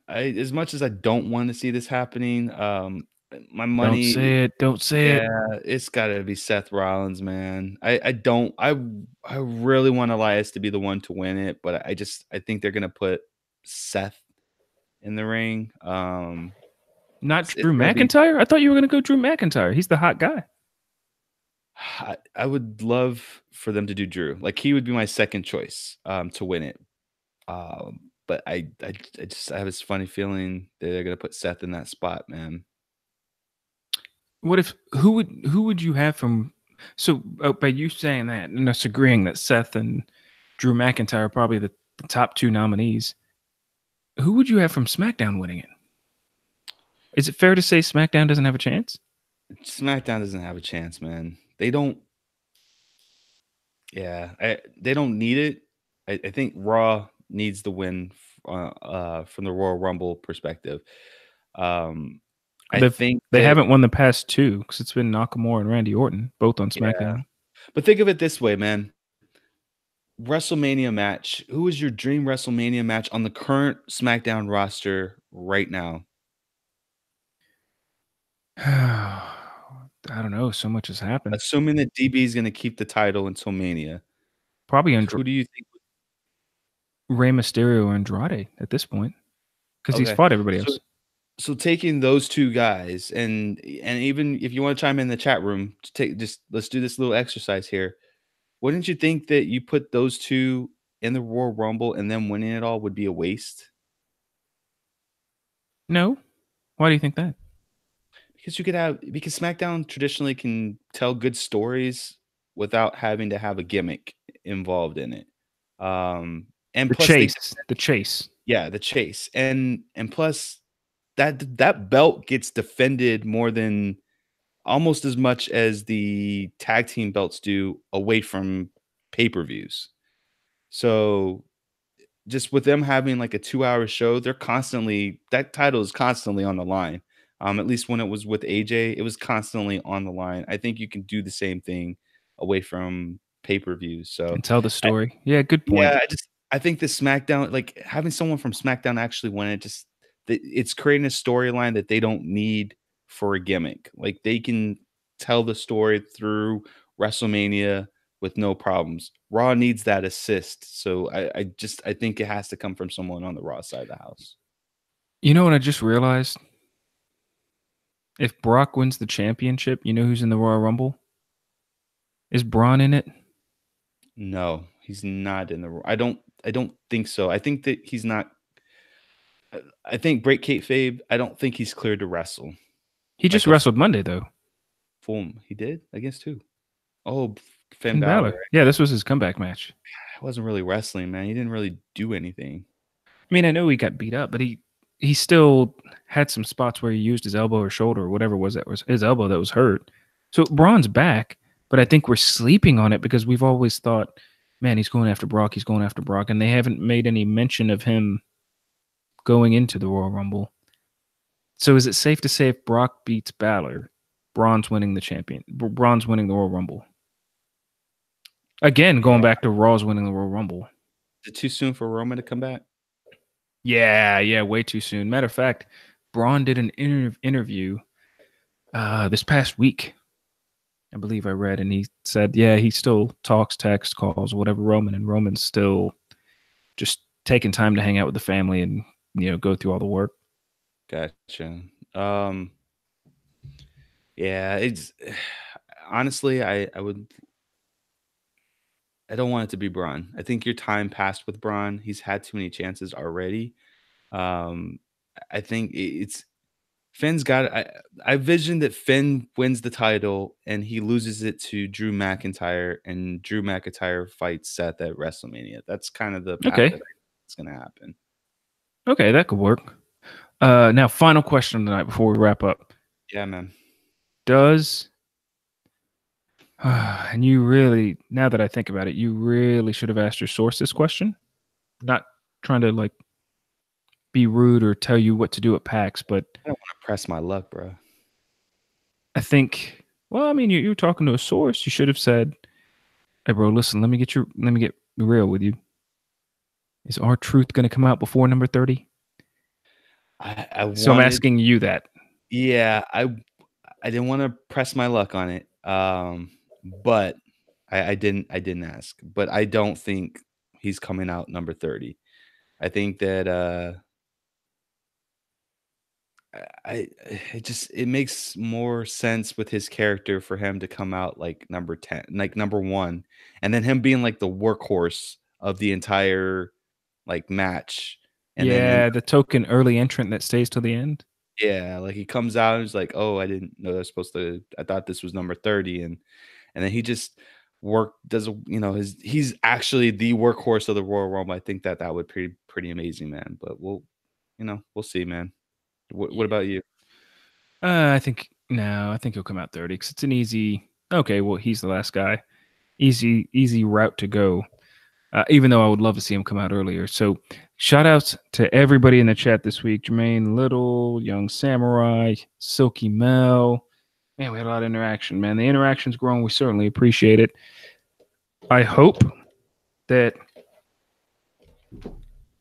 As much as I don't want to see this happening, my Don't money. say it. Don't say Yeah, it. it's gotta be Seth Rollins, man. I don't I really want Elias to be the one to win it, but I think they're gonna put Seth in the ring. Not It's Drew gonna be McIntyre? I thought you were going to go Drew McIntyre. He's the hot guy. I would love for them to do Drew. Like he would be my second choice to win it. But I have this funny feeling that they're gonna put Seth in that spot, man. What if who would you have from? So by you saying that and us agreeing that Seth and Drew McIntyre are probably the top two nominees, who would you have from SmackDown winning it? Is it fair to say SmackDown doesn't have a chance? SmackDown doesn't have a chance, man. They don't. Yeah, they don't need it. I think Raw needs the win from the Royal Rumble perspective. Um, I They've think they that haven't won the past two because it's been Nakamura and Randy Orton both on yeah, SmackDown. but think of it this way, man. WrestleMania match. Who is your dream WrestleMania match on the current SmackDown roster right now? I don't know. So much has happened. Assuming that DB is going to keep the title until Mania, Probably who do you think? Rey Mysterio or Andrade at this point because he's Okay, fought everybody so else. so taking those two guys, and even if you want to chime in the chat room, just let's do this little exercise here. Wouldn't you think that you put those 2 in the Royal Rumble and them winning it all would be a waste? No, why do you think that? Because SmackDown traditionally can tell good stories without having to have a gimmick involved in it. And The plus they chase, the chase. yeah, the chase. And plus that belt gets defended more than almost as much as the tag team belts do away from pay-per-views. So just with them having like a 2-hour show, that title is constantly on the line. At least when it was with AJ, it was constantly on the line. I think you can do the same thing away from pay-per-views. So And tell the story. Yeah, good point. yeah, I think the SmackDown, like having someone from SmackDown actually win it, it's creating a storyline that they don't need for a gimmick. Like they can tell the story through WrestleMania with no problems. Raw needs that assist, so I think it has to come from someone on the Raw side of the house. You know what I just realized? If Brock wins the championship, you know who's in the Royal Rumble? Is Braun in it? No, he's not in the. I don't think so. I think that he's not. I think break kayfabe. I don't think he's cleared to wrestle. He just Like a wrestled Monday though. full. He did against who? Oh, Finn Finn Balor. Balor. Yeah, this was his comeback match. It wasn't really wrestling, man. He didn't really do anything. I mean, I know he got beat up, but he still had some spots where he used his elbow or shoulder or whatever was that was his elbow that was hurt. So Braun's back, but I think we're sleeping on it because we've always thought, man, he's going after Brock, and they haven't made any mention of him going into the Royal Rumble. So is it safe to say if Brock beats Balor, Braun's winning the Royal Rumble? Again, Yeah. going back to Raw's winning the Royal Rumble. Is it too soon for Roman to come back? Yeah, way too soon. Matter of fact, Braun did an interview this past week. I believe I read, and he said, yeah, he still talks, text, calls, whatever Roman, and Roman's still just taking time to hang out with the family and go through all the work. Gotcha. Yeah, it's honestly, I don't want it to be Braun. I think your time passed with Braun. He's had too many chances already. Um, I think it's Finn's got. I vision that Finn wins the title and he loses it to Drew McIntyre, and Drew McIntyre fights Seth at WrestleMania. That's kind of the path that Okay. I think is going to happen. Okay, that could work. Now, final question tonight before we wrap up. Yeah, man. Does and you really, now that I think about it, you really should have asked your source this question. Not trying to like be rude or tell you what to do at PAX, but I don't want to press my luck, bro. I think, well, I mean, you're talking to a source. You should have said, "Hey, bro, listen, let me get real with you. Is R-Truth going to come out before number 30?" I So I'm wanted, asking you that. yeah, I didn't want to press my luck on it. But I didn't ask. But I don't think he's coming out number 30. I think that I it just it makes more sense with his character for him to come out like number 10, like number 1, and then him being like the workhorse of the entire like match. And then Yeah, the token early entrant that stays till the end. yeah, like he comes out and he's like, "Oh, I didn't know that's supposed to I thought this was number 30." And then he just he's actually the workhorse of the Royal Rumble. I think that would pretty amazing, man. But we'll see, man. What Yeah. about you? I think no, I think he'll come out 30 because it's an easy. Okay, well, he's the last guy. Easy route to go. Even though I would love to see him come out earlier. So, shout outs to everybody in the chat this week: Jermaine Little, Young Samurai, Silky Mel. Man, we had a lot of interaction. Man, the interaction's growing. We certainly appreciate it. I hope that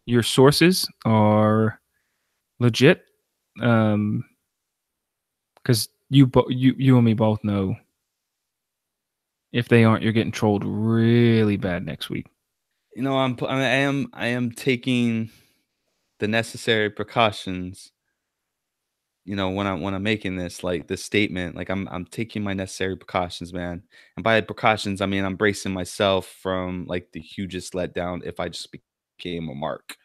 your sources are legit. Because you and me both know if they aren't, you're getting trolled really bad next week. I am taking the necessary precautions, when I'm making this statement. Like I'm taking my necessary precautions, man. And by precautions, I mean I'm bracing myself from like the hugest letdown if I just became a mark.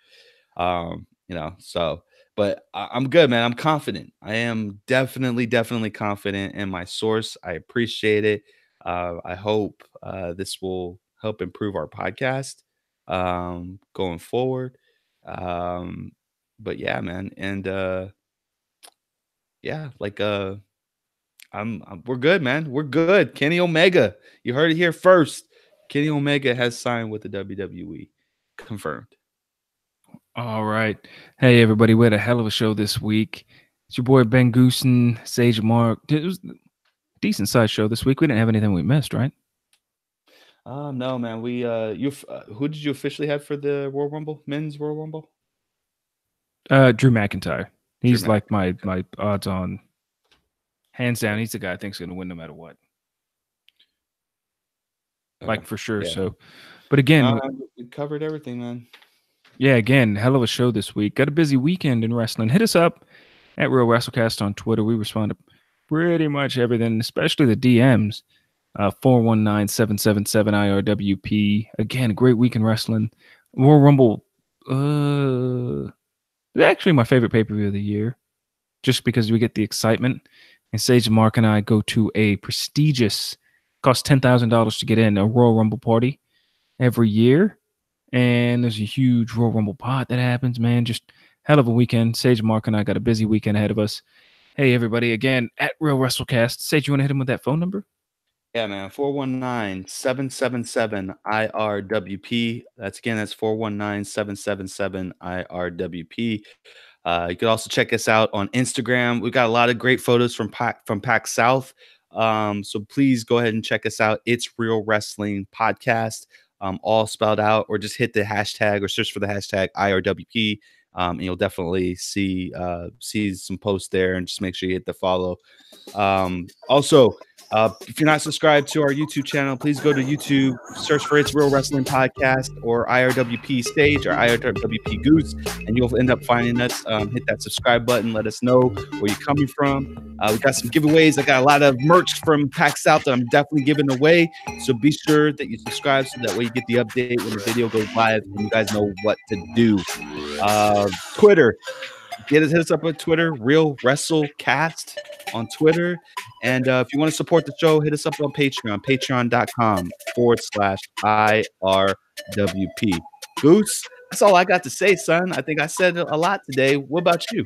So but I'm good, man. I'm confident. I am definitely confident in my source. I appreciate it. I hope this will help improve our podcast going forward. Um, but yeah, man. And yeah, like we're good, man. We're good. Kenny Omega. You heard it here first. Kenny Omega has signed with the WWE. Confirmed. All right. Hey, everybody. We had a hell of a show this week. It's your boy Ben Goosen, Sage Mark. It was a decent sized show this week. We didn't have anything we missed, right? No, man. Who did you officially have for the Royal Rumble, men's Royal Rumble? Drew McIntyre. Drew He's Mac. like my odds on, hands down. He's the guy I think's going to win no matter what. Okay. Like for sure. Yeah. So, but again, We covered everything, man. yeah, again, hell of a show this week. Got a busy weekend in wrestling. Hit us up at Real WrestleCast on Twitter. We respond to pretty much everything, especially the DMs. 419-777-IRWP. Again, great week in wrestling. Royal Rumble, actually my favorite pay-per-view of the year, just because we get the excitement. And Sage Mark and I go to a prestigious, costs $10,000 to get in, a Royal Rumble party every year. And there's a huge Royal Rumble pot that happens, man. Just hell of a weekend. Sage Mark and I got a busy weekend ahead of us. Hey, everybody, again, at Real WrestleCast. Sage, you want to hit him with that phone number? Yeah, man. 419-777-IRWP. That's 419-777-IRWP. You can also check us out on Instagram. We've got a lot of great photos from Pac South. So please go ahead and check us out. It's Real Wrestling Podcast, all spelled out, or just hit the hashtag or search for the hashtag IRWP. And you'll definitely see some posts there, and just make sure you hit the follow. Also, If you're not subscribed to our YouTube channel, please go to YouTube, search for It's Real Wrestling Podcast or IRWP Stage or IRWP Goose, and you'll end up finding us. Hit that subscribe button. Let us know where you're coming from. We got some giveaways. I got a lot of merch from Pack South that I'm definitely giving away. So be sure that you subscribe so that way you get the update when the video goes live and you guys know what to do. Twitter. Hit us up on Twitter, Real WrestleCast on Twitter. And if you want to support the show, hit us up on Patreon, patreon.com/IRWP. Goose, that's all I got to say, son. I think I said a lot today. What about you?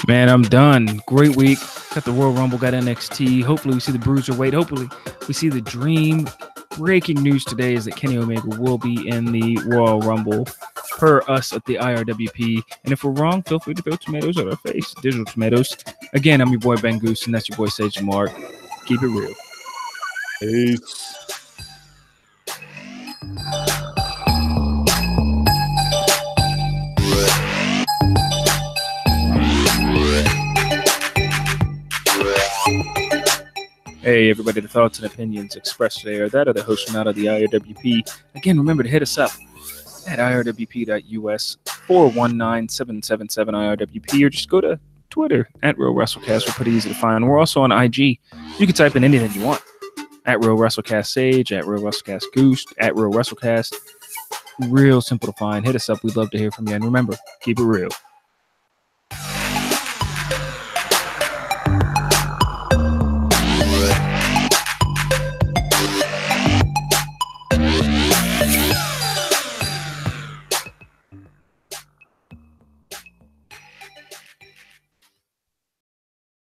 Man, I'm done. Great week. Got the Royal Rumble, got NXT. Hopefully we see the Bruiserweight. Hopefully we see the Dream. Breaking news today is that Kenny Omega will be in the Royal Rumble per us at the IRWP. And if we're wrong, feel free to throw tomatoes at our face. Digital tomatoes. Again, I'm your boy Ben Goose, and that's your boy Sage Mark. Keep it real. Peace. Hey, everybody, the thoughts and opinions expressed today are that of the host and not of the IRWP. Again, remember to hit us up at irwp.us 419-777-IRWP or just go to Twitter at Real WrestleCast. We're pretty easy to find. We're also on IG. You can type in anything you want. At Real WrestleCast Sage, at Real WrestleCast Goose, at Real WrestleCast. Real simple to find. Hit us up. We'd love to hear from you. And remember, keep it real.